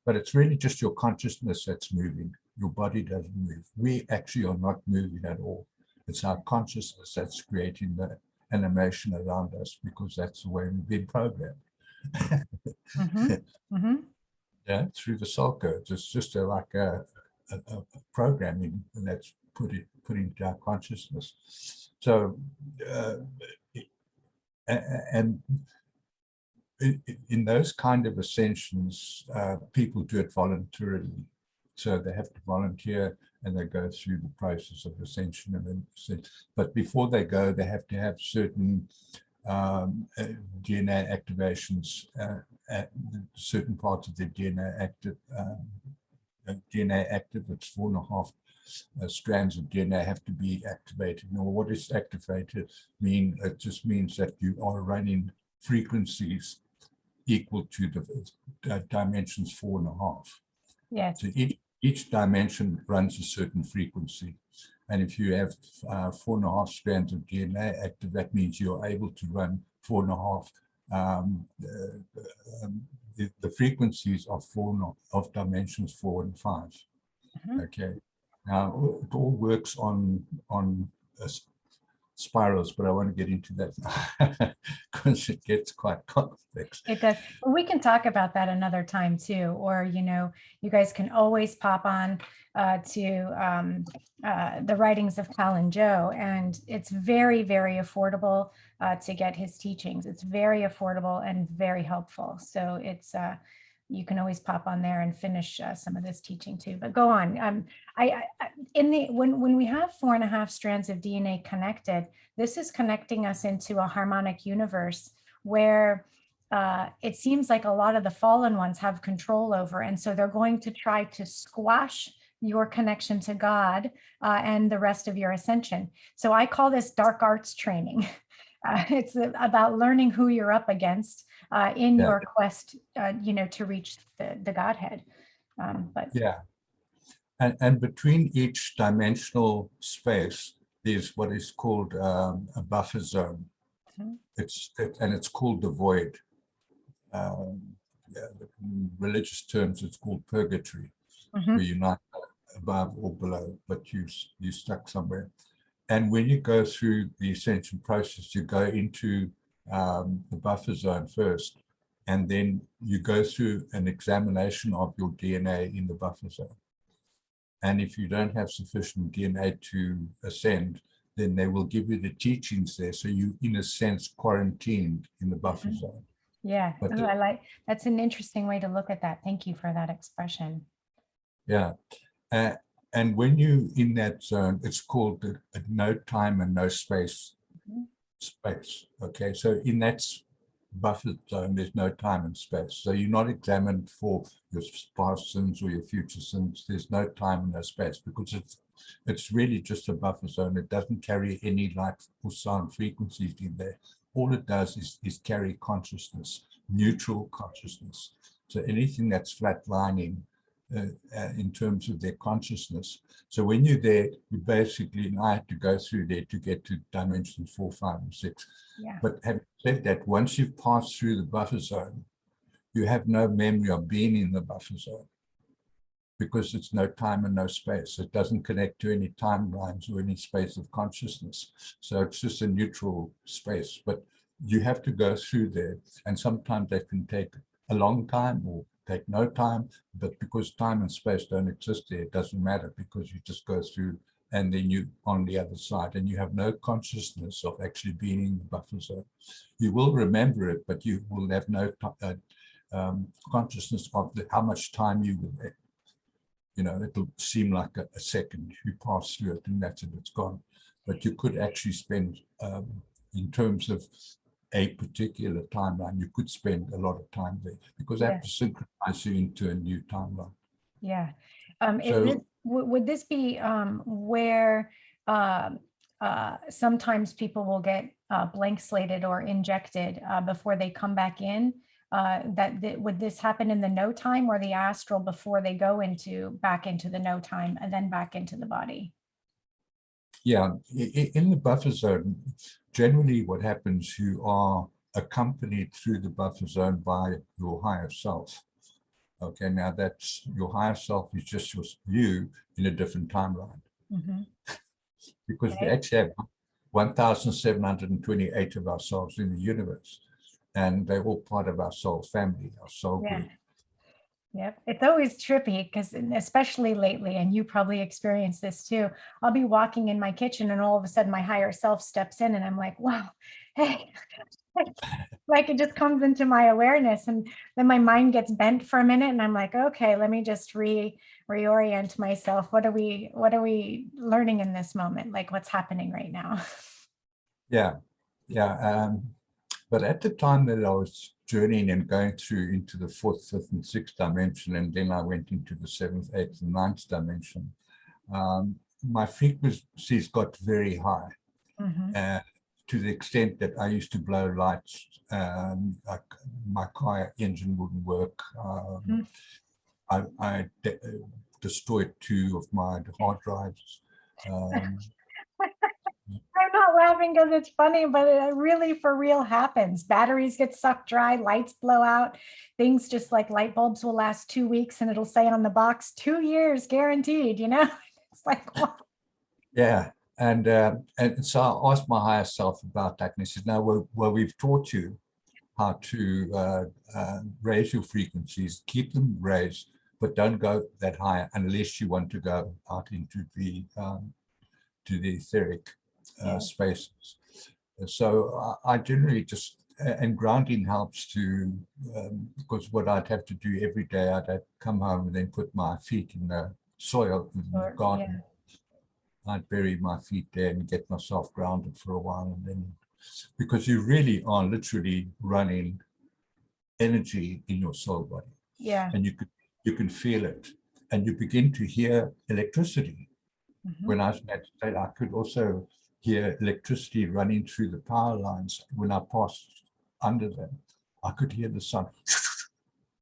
But it's really just your consciousness that's moving. Your body doesn't move. We actually are not moving at all. It's our consciousness that's creating the animation around us, because that's the way we've been programmed. Yeah, through the soul codes. It's just like a programming that's put into our consciousness. So, and in those kind of ascensions, people do it voluntarily. So they have to volunteer and they go through the process of ascension. And then, but before they go, they have to have certain DNA activations, certain parts of their DNA active. It's 4.5 strands of DNA have to be activated. Now, what is activated mean? It just means that you are running frequencies equal to the dimensions 4.5. Yes. So each dimension runs a certain frequency. And if you have 4.5 strands of DNA active, that means you're able to run 4.5. The frequencies of dimensions 4 and 5. Okay. Now it all works on spirals, but I won't get into that because it gets quite complex. It does. We can talk about that another time too, or, you know, you guys can always pop on to the writings of Colin Joe, and it's very, very affordable to get his teachings. It's very affordable and very helpful. So it's you can always pop on there and finish some of this teaching too. But go on. When we have 4.5 strands of DNA connected, this is connecting us into a harmonic universe where it seems like a lot of the fallen ones have control over, and so they're going to try to squash your connection to God and the rest of your ascension. So I call this dark arts training. It's about learning who you're up against in your quest, to reach the Godhead. But yeah, and between each dimensional space, there's what is called a buffer zone. It's called the void. In religious terms, it's called purgatory, where you're not above or below, but you're stuck somewhere. And when you go through the ascension process, you go into the buffer zone first, and then you go through an examination of your DNA in the buffer zone. And if you don't have sufficient DNA to ascend, then they will give you the teachings there. So you, in a sense, quarantined in the buffer zone. Yeah, that's an interesting way to look at that. Thank you for that expression. Yeah. And when you in that zone, it's called no time and no space. Okay, so in that buffer zone, there's no time and space. So you're not examined for your past sins or your future sins. There's no time and no space, because it's really just a buffer zone. It doesn't carry any light or sound frequencies in there. All it does is carry consciousness, neutral consciousness. So anything that's flatlining in terms of their consciousness. So when you're there, you basically, and I had to go through there to get to dimensions 4, 5, and 6. Yeah. But having said that, once you've passed through the buffer zone, you have no memory of being in the buffer zone, because it's no time and no space. It doesn't connect to any timelines or any space of consciousness. So it's just a neutral space. But you have to go through there, and sometimes that can take a long time or take no time, but because time and space don't exist there, it doesn't matter, because you just go through and then you on the other side, and you have no consciousness of actually being in the buffer zone. You will remember it, but you will have no consciousness of how much time you were there. You know, it'll seem like a second. You pass through it and that's it, it's gone. But you could actually spend, in terms of a particular timeline, you could spend a lot of time there, because I have to synchronize you into a new timeline. Yeah. So, Would this be where sometimes people will get blank slated or injected before they come back in? Would this happen in the no time or the astral before they go back into the no time and then back into the body? yeah, in the buffer zone, generally what happens, you are accompanied through the buffer zone by your higher self. Okay, now that's your higher self is just you in a different timeline. Because we actually have 1,728 of ourselves in the universe, and they're all part of our soul family, our soul group. Yep. It's always trippy because especially lately, and you probably experienced this too, I'll be walking in my kitchen and all of a sudden my higher self steps in and I'm like, wow, hey, like it just comes into my awareness, and then my mind gets bent for a minute and I'm like, okay, let me just reorient myself. What are we learning in this moment? Like what's happening right now? Yeah. But at the time that I was journeying and going through into the fourth, fifth, and sixth dimension, and then I went into the seventh, eighth, and ninth dimension, my frequencies got very high, to the extent that I used to blow lights. Like my car engine wouldn't work. I destroyed 2 of my hard drives. I'm not laughing because it's funny, but it really for real happens. Batteries get sucked dry, lights blow out, things just like light bulbs will last 2 weeks and it'll say on the box, 2 years guaranteed, you know? It's like, what? Yeah. And so I asked my higher self about that, and he said, no, well, we've taught you how to raise your frequencies, keep them raised, but don't go that high unless you want to go out into the to the etheric spaces. So I generally just, and grounding helps to, because what I'd have to do every day, I'd have to come home and then put my feet in the soil in the garden. I'd bury my feet there and get myself grounded for a while, and then, because you really are literally running energy in your soul body. Yeah. And you can feel it, and you begin to hear electricity. When I was at state, I could also hear electricity running through the power lines. When I passed under them, I could hear the sun.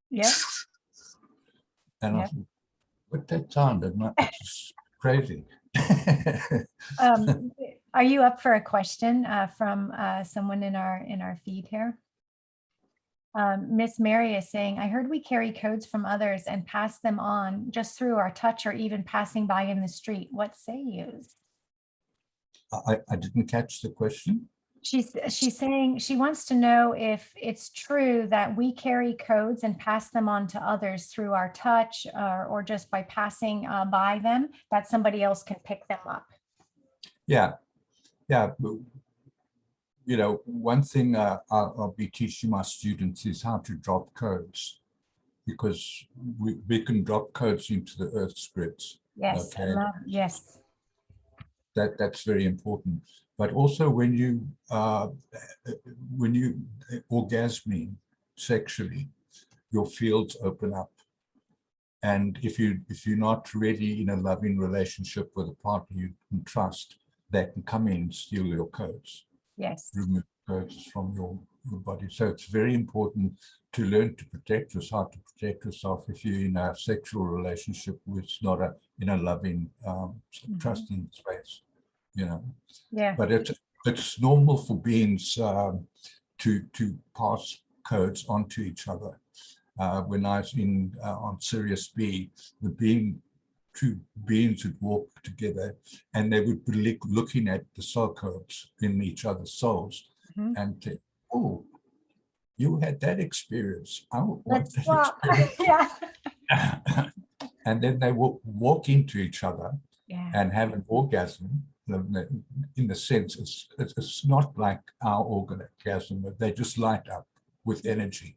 Yeah. And I thought, what that sounded, it's crazy. Are you up for a question from someone in our feed here? Miss Mary is saying, I heard we carry codes from others and pass them on just through our touch or even passing by in the street. What say you? I didn't catch the question. She's saying she wants to know if it's true that we carry codes and pass them on to others through our touch or just by passing by them, that somebody else can pick them up. Yeah. You know, one thing I'll be teaching my students is how to drop codes, because we can drop codes into the Earth's grids. Yes, okay? Yes. That's very important. But also when you orgasming sexually, your fields open up. And if you're not really in a loving relationship with a partner you can trust, they can come in and steal your codes. Yes. Remove codes from your body. So it's very important to learn to protect yourself, if you're in a sexual relationship with not in a loving, trusting space, you know. Yeah. But it's normal for beings to pass codes onto each other. When I was on Sirius B, two beings would walk together and they would be looking at the soul codes in each other's souls and think, oh, you had that experience. I want Let's that swap. experience. Yeah. And then they walk into each other Yeah. and have an orgasm. In the sense, it's not like our orgasm, but they just light up with energy.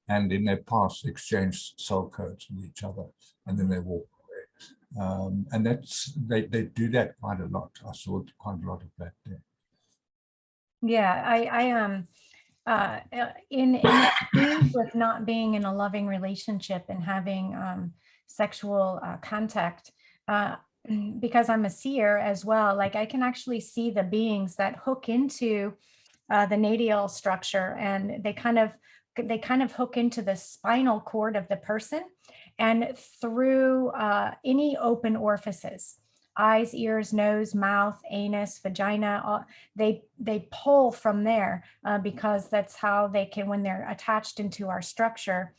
And in their past, exchange soul codes with each other, and then they walk away. And that's they do that quite a lot. I saw quite a lot of that there. Yeah, in exchange with not being in a loving relationship and having sexual contact, because I'm a seer as well, like I can actually see the beings that hook into the natal structure, and they kind of hook into the spinal cord of the person, and through any open orifices, eyes, ears, nose, mouth, anus, vagina, they pull from there, because that's how they can, when they're attached into our structure.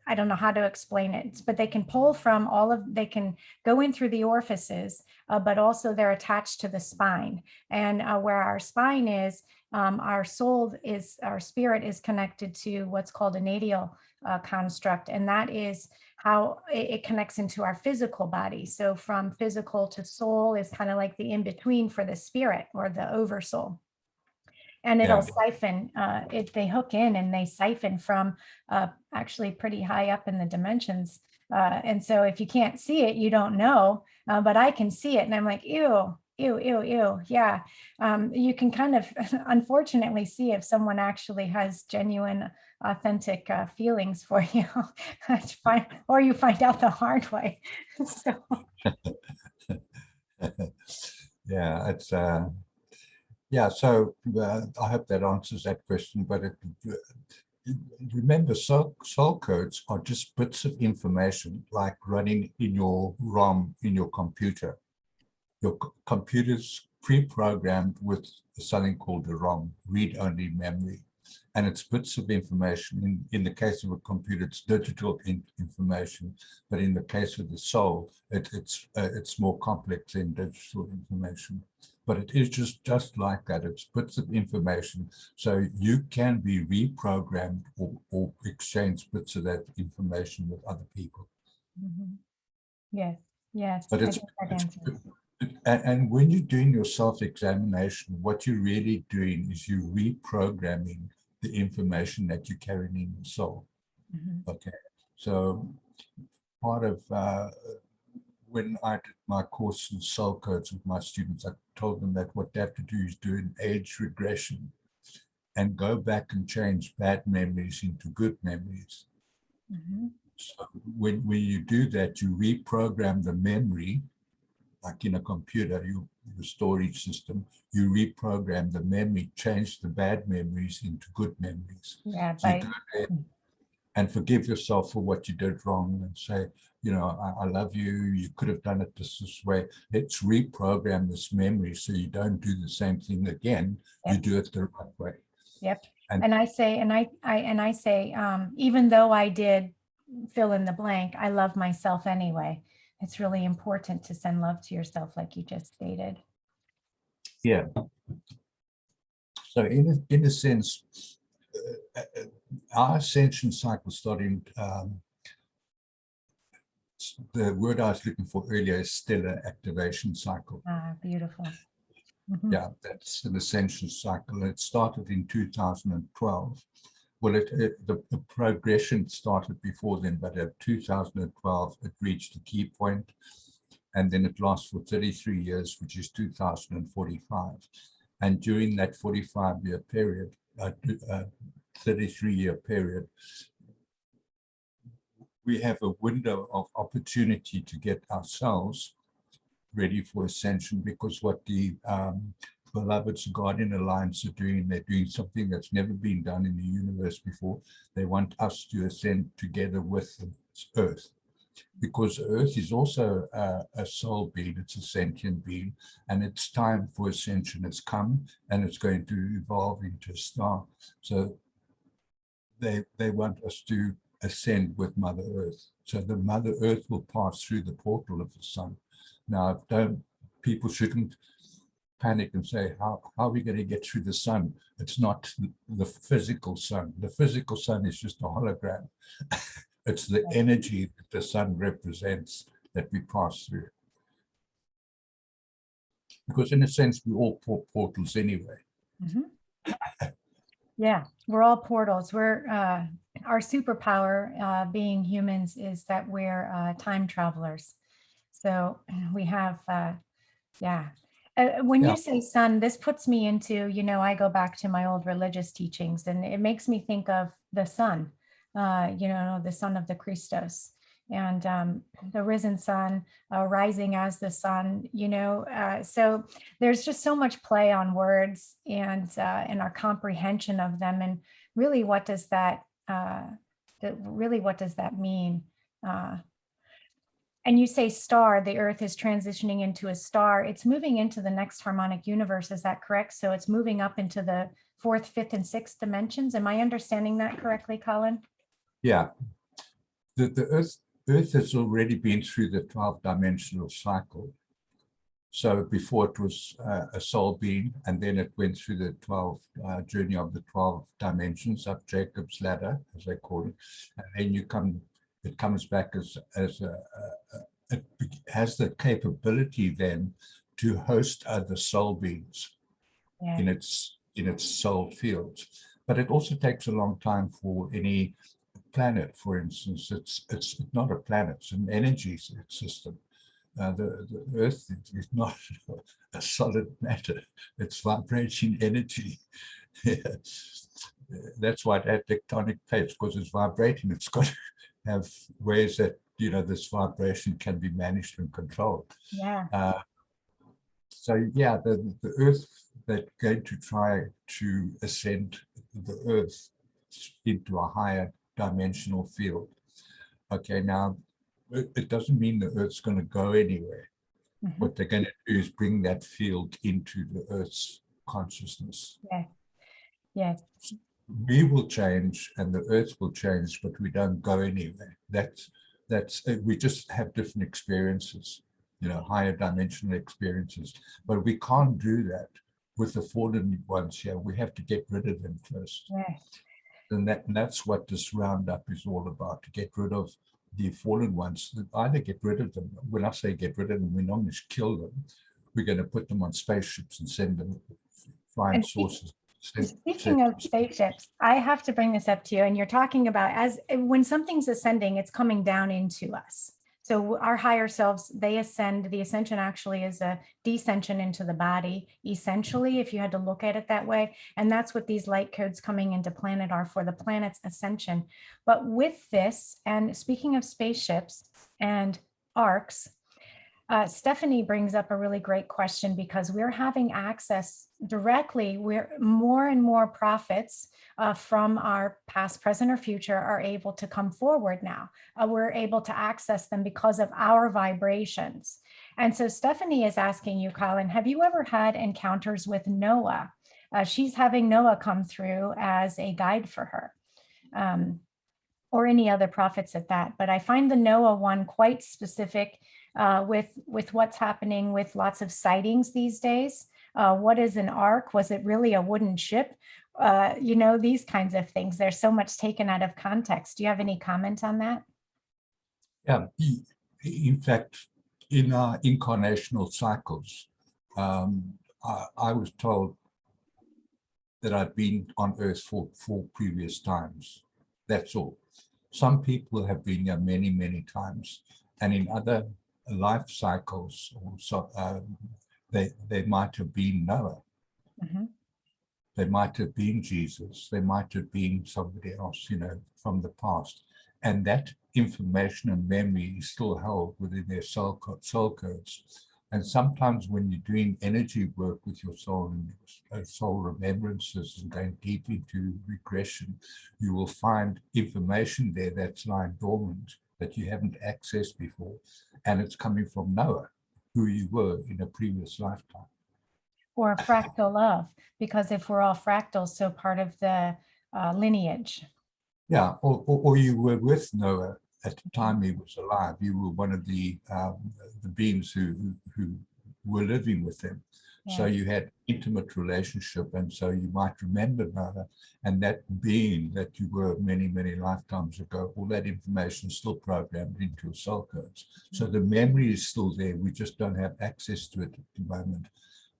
I don't know how to explain it, but they can pull from they can go in through the orifices, but also they're attached to the spine. And where our spine is, our spirit is connected to what's called a natal construct. And that is how it connects into our physical body. So from physical to soul is kind of like the in-between for the spirit or the oversoul. And it'll siphon, they hook in and they siphon from actually pretty high up in the dimensions. And so if you can't see it, you don't know, but I can see it. And I'm like, ew, ew, ew, ew. Yeah. You can kind of unfortunately see if someone actually has genuine, authentic feelings for you, or you find out the hard way. So. Yeah, it's yeah, so I hope that answers that question. But remember, soul codes are just bits of information like running in your ROM in your computer. Your computer's pre-programmed with something called a ROM, read-only memory. And it's bits of information. In the case of a computer, it's digital information. But in the case of the soul, it's more complex than digital information. But it is just like that. It's bits of information. So you can be reprogrammed or exchange bits of that information with other people. Mm-hmm. Yes, yes. But and when you're doing your self-examination, what you're really doing is you're reprogramming the information that you're carrying in your soul. Mm-hmm. Okay. So part of when I did my course in soul codes with my students, I told them that what they have to do is do an age regression and go back and change bad memories into good memories. Mm-hmm. So when you do that, you reprogram the memory, like in a computer, your storage system, you reprogram the memory, change the bad memories into good memories. Yeah, so you go there and forgive yourself for what you did wrong and say, you know, I love you, you could have done it this way. Let's reprogram this memory so you don't do the same thing again. Yep. You do it the right way. Yep. And I say, even though I did fill in the blank, I love myself anyway. It's really important to send love to yourself, like you just stated. Yeah. So in a sense, our Ascension Cycle started, the word I was looking for earlier is stellar activation cycle. Ah, beautiful. Mm-hmm. Yeah, that's an Ascension Cycle. It started in 2012. Well, the progression started before then, but in 2012, it reached a key point, and then it lasts for 33 years, which is 2045. And during that 45-year period, 33-year period, we have a window of opportunity to get ourselves ready for ascension, because what the Beloved's Guardian Alliance are doing, they're doing something that's never been done in the universe before. They want us to ascend together with Earth, because Earth is also a soul being, it's a sentient being, and it's time for ascension. It's come and it's going to evolve into a star. So they want us to ascend with Mother Earth. So the Mother Earth will pass through the portal of the sun. Now, people shouldn't panic and say, how are we going to get through the sun? It's not the physical sun. The physical sun is just a hologram. It's the energy that the sun represents that we pass through. Because in a sense, we're all portals anyway. Mm-hmm. Yeah, we're all portals. We're our superpower being humans is that we're time travelers. So we have, yeah. When Yeah. you say sun, this puts me into, I go back to my old religious teachings, and it makes me think of the sun, the son of the Christos, and the risen sun, rising as the sun, so there's just so much play on words and our comprehension of them. And really, what does that mean? And you say star, the earth is transitioning into a star. It's moving into the next harmonic universe. Is that correct? So it's moving up into the fourth, fifth, and sixth dimensions. Am I understanding that correctly, Colin? Yeah. The Earth has already been through the 12-dimensional cycle. So before it was a soul being, and then it went through the 12 journey of the 12 dimensions up Jacob's ladder, as they call it. And then it comes back it has the capability then to host other soul beings in its soul fields. But it also takes a long time for any planet, for instance. It's not a planet, it's an energy system. The Earth is not a solid matter, it's vibrating energy. That's why it had tectonic plates, because it's vibrating. It's got to have ways that this vibration can be managed and controlled. So yeah, the Earth that's going to try to ascend the Earth into a higher dimensional field. Okay, now it doesn't mean the Earth's going to go anywhere. Mm-hmm. What they're going to do is bring that field into the Earth's consciousness. Yes. We will change and the Earth will change, but we don't go anywhere. That's we just have different experiences, higher dimensional experiences. But we can't do that with the fallen ones here. We have to get rid of them first. Yes. And that's what this roundup is all about, to get rid of the fallen ones. Either get rid of them. When I say get rid of them, we not just kill them. We're going to put them on spaceships and send them flying saucers. Speaking of spaceships, I have to bring this up to you. And you're talking about when something's ascending, it's coming down into us. So our higher selves, they ascend. The ascension actually is a descension into the body, essentially, if you had to look at it that way. And that's what these light codes coming into planet are for, the planet's ascension. But with this, and speaking of spaceships and arcs, Stephanie brings up a really great question, because we're having access directly. We're more and more prophets from our past, present, or future are able to come forward now. We're able to access them because of our vibrations. And so Stephanie is asking you, Colin, have you ever had encounters with Noah? She's having Noah come through as a guide for her. Or any other prophets at that. But I find the Noah one quite specific with what's happening with lots of sightings these days. What is an ark? Was it really a wooden ship? These kinds of things. There's so much taken out of context. Do you have any comment on that? Yeah, in fact, in our incarnational cycles, I was told that I'd been on Earth for 4 previous times. That's all. Some people have been here many, many times, and in other life cycles, also, they might have been Noah. Mm-hmm. They might have been Jesus. They might have been somebody else, from the past. And that information and memory is still held within their soul codes. And sometimes when you're doing energy work with your soul and soul remembrances and going deep into regression, you will find information there that's lying dormant that you haven't accessed before. And it's coming from Noah, who you were in a previous lifetime. Or a fractal of, because if we're all fractals, so part of the lineage. Yeah, or you were with Noah at the time he was alive. You were one of the beings who were living with him. So Yeah. you had intimate relationship, and so you might remember another, and that being that you were many, many lifetimes ago, all that information is still programmed into your cell codes. So the memory is still there. We just don't have access to it at the moment.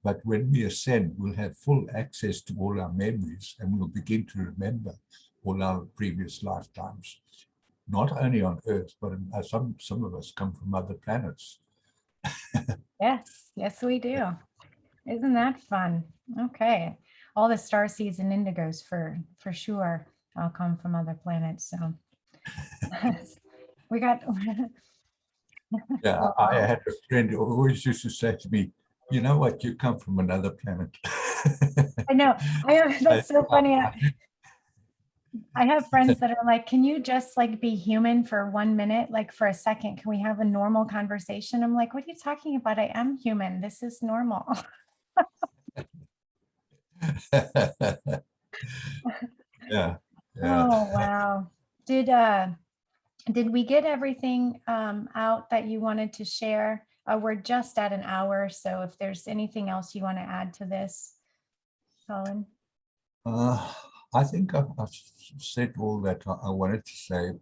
But when we ascend, we'll have full access to all our memories, and we'll begin to remember all our previous lifetimes, not only on Earth, but some of us come from other planets. Yes, yes, we do. Isn't that fun? Okay. All the star seeds and indigos for sure all come from other planets. So we got Yeah, I had a friend who always used to say to me, you know what, you come from another planet. I know. That's so funny. I have friends that are like, can you just like be human for 1 minute, like for a second? Can we have a normal conversation? I'm like, what are you talking about? I am human. This is normal. Yeah, yeah. Oh, wow. Did we get everything out that you wanted to share? We're just at an hour, so if there's anything else you want to add to this, Colin. I think I've said all that I wanted to say.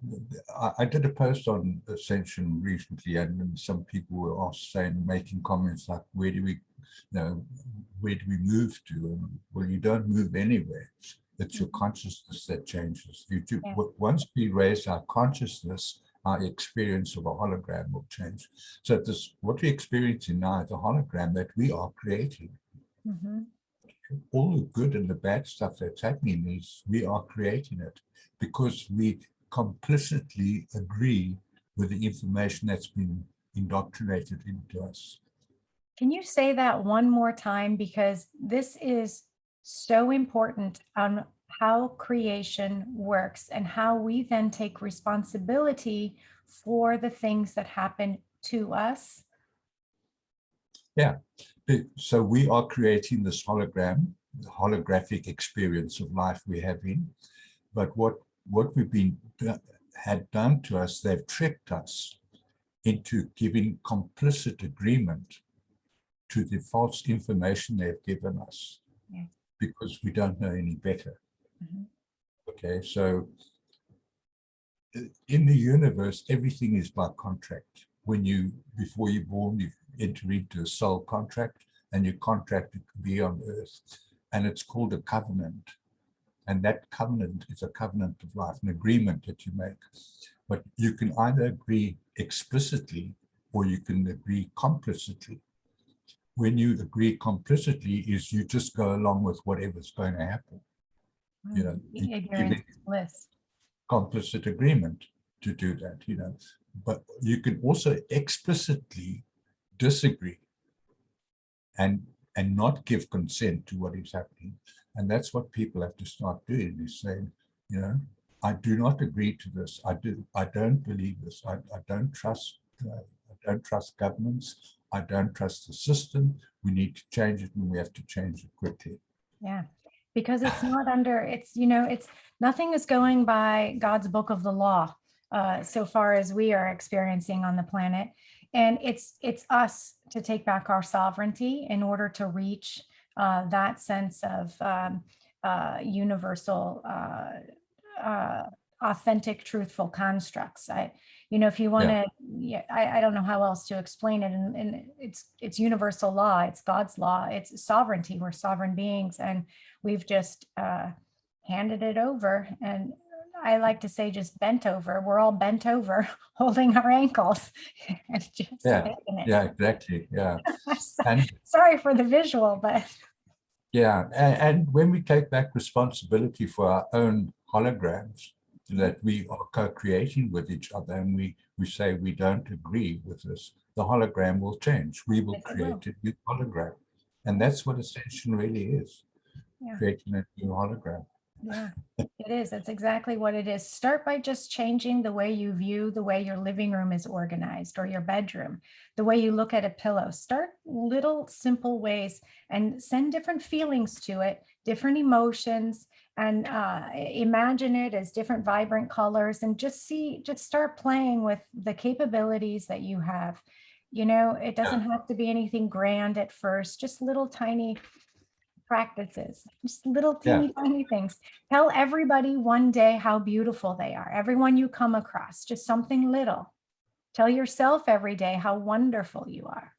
I did a post on Ascension recently, and some people were saying, making comments like, where do we move to? And, well, you don't move anywhere. It's your consciousness that changes. Yeah. Once we raise our consciousness, our experience of a hologram will change. So what we're experiencing now is a hologram that we are creating. Mm-hmm. All the good and the bad stuff that's happening is we are creating it because we complicitly agree with the information that's been indoctrinated into us. Can you say that one more time? Because this is so important on how creation works and how we then take responsibility for the things that happen to us. Yeah. So we are creating this hologram, the holographic experience of life we're having. But what we've had done to us, they've tricked us into giving complicit agreement to the false information they've given us, Yeah. because we don't know any better. Mhm. Okay, so in the universe, everything is by contract. Before you're born, you enter into a soul contract, and your contract to be on Earth, and it's called a covenant. And that covenant is a covenant of life, an agreement that you make. But you can either agree explicitly or you can agree complicitly. When you agree complicitly, is you just go along with whatever's going to happen. Ignorance is bliss. Complicit agreement to do that, but you can also explicitly disagree and not give consent to what is happening. And that's what people have to start doing, is saying, I do not agree to this. I don't believe this. I don't trust governments. I don't trust the system. We need to change it, and we have to change it quickly. Yeah, because it's not under, it's nothing is going by God's book of the law so far as we are experiencing on the planet. And it's us to take back our sovereignty in order to reach that sense of universal, authentic, truthful constructs. If you want to, I don't know how else to explain it. And it's universal law. It's God's law. It's sovereignty. We're sovereign beings, and we've just handed it over. And I like to say just bent over. We're all bent over, holding our ankles. And just yeah, exactly. Yeah. Sorry for the visual, but. Yeah, and when we take back responsibility for our own holograms, that we are co-creating with each other, and we say we don't agree with this, the hologram will change. We will create a new hologram. And that's what Ascension really is, creating a new hologram. Yeah, it is. That's exactly what it is. Start by just changing the way you view the way your living room is organized, or your bedroom, the way you look at a pillow. Start little simple ways and send different feelings to it, different emotions, and imagine it as different vibrant colors, and just start playing with the capabilities that you have. You know, it doesn't have to be anything grand at first, just little tiny practices, just little teeny tiny things. Tell everybody one day how beautiful they are. Everyone you come across, just something little. Tell yourself every day how wonderful you are.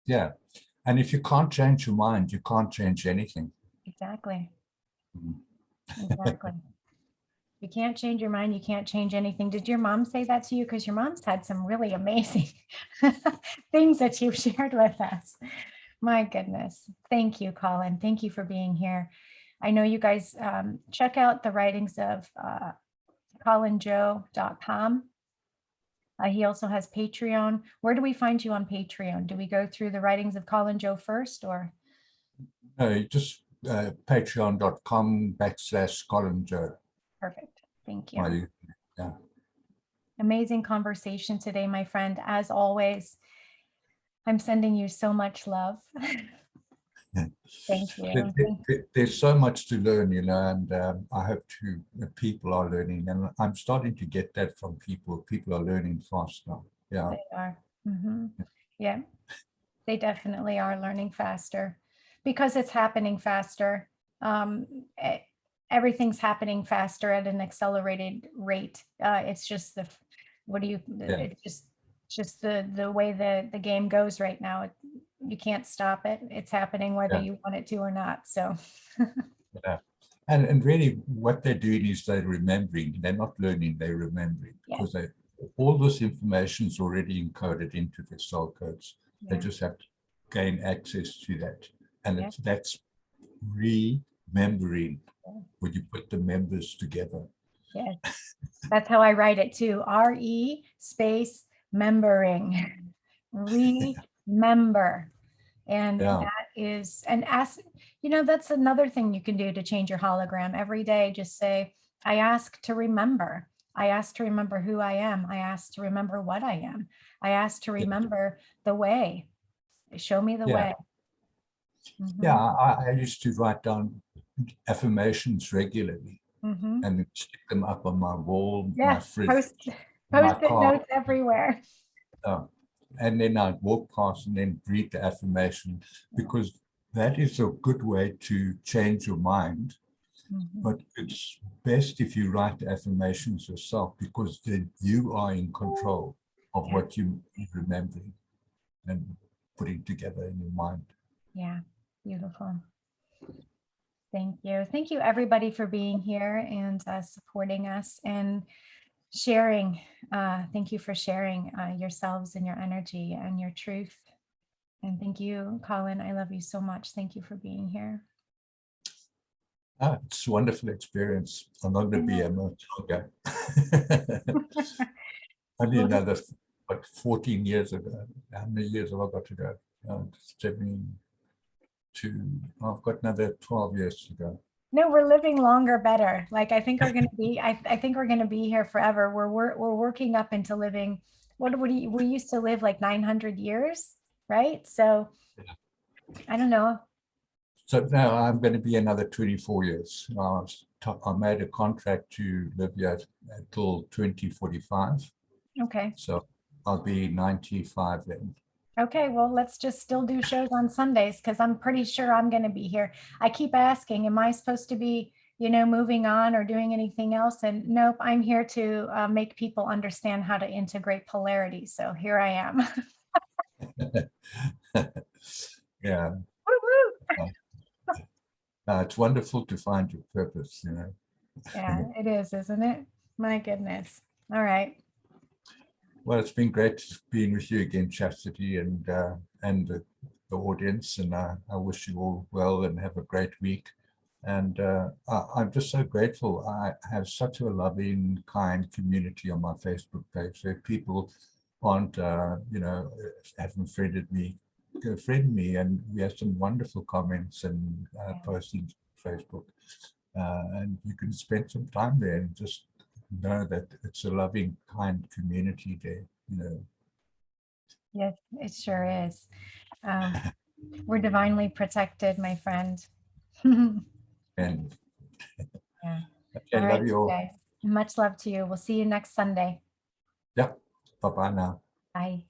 Yeah. And if you can't change your mind, you can't change anything. Exactly. Exactly. You can't change your mind. You can't change anything. Did your mom say that to you? Because your mom's had some really amazing things that you've shared with us. My goodness. Thank you, Colin. Thank you for being here. I know you guys check out the writings of colinjoe.com. He also has Patreon. Where do we find you on Patreon? Do we go through the writings of Colin Joe first, or? No, just patreon.com/Colin Joe. Perfect. Thank Well, you. yeah. Amazing conversation today, my friend. As always, I'm sending you so much love. Thank you. There's so much to learn, you know, and I hope people are learning, and I'm starting to get that from people. People are learning fast now. Yeah. They are. Yeah, they definitely are learning faster because it's happening faster. Everything's happening faster at an accelerated rate. It's just it's just the way the game goes right now. You can't stop it. It's happening whether you want it to or not. So Yeah. And really what they're doing is they're remembering. They're not learning, they're remembering, because all this information is already encoded into their cell codes. They just have to gain access to that. And that's remembering when you put the members together. Yes, that's how I write it too. RE space membering. Remember. And that is, and ask, you know, that's another thing you can do to change your hologram every day. Just say, I ask to remember. I ask to remember who I am. I ask to remember what I am. I ask to remember the way. Show me the way. Yeah, I used to write down affirmations regularly and stick them up on my wall, my fridge, my Post-it car. notes everywhere. And then I'd walk past and then read the affirmation, because that is a good way to change your mind. But it's best if you write the affirmations yourself, because then you are in control of what you're remembering and putting together in your mind. Yeah, beautiful. Thank you. Thank you, everybody, for being here and supporting us and sharing. Thank you for sharing yourselves and your energy and your truth. And thank you, Colin. I love you so much. Thank you for being here. It's a wonderful experience. I'm not going to be a much longer. Only another 14 years ago. How many years have I got to go? 72. I've got another 12 years to go. No, we're living longer, better. Like I think we're going to be. I think we're going to be here forever. We're working up into living. We used to live like 900 years, right? So I don't know. So now I'm going to be another 24 years. I made a contract to live here until 2045. Okay. So I'll be 95 then. Okay, well, let's just still do shows on Sundays because I'm pretty sure I'm going to be here. I keep asking, am I supposed to be, you know, moving on or doing anything else? And nope, I'm here to make people understand how to integrate polarity. So here I am. Yeah. It's wonderful to find your purpose, you know. Yeah, it is, isn't it? My goodness. All right. Well, it's been great being with you again, Chastity, and the audience. And I wish you all well and have a great week. And I'm just so grateful. I have such a loving, kind community on my Facebook page. Where people aren't, you know, haven't friended me, friend me, and we have some wonderful comments and postings on Facebook. And you can spend some time there and just know that it's a loving, kind community there, you know. Yes, it sure is. We're divinely protected, my friend. And Yeah. okay, All right, love you all. guys. Much love to you. We'll see you next Sunday. Yep. Bye-bye now. Bye.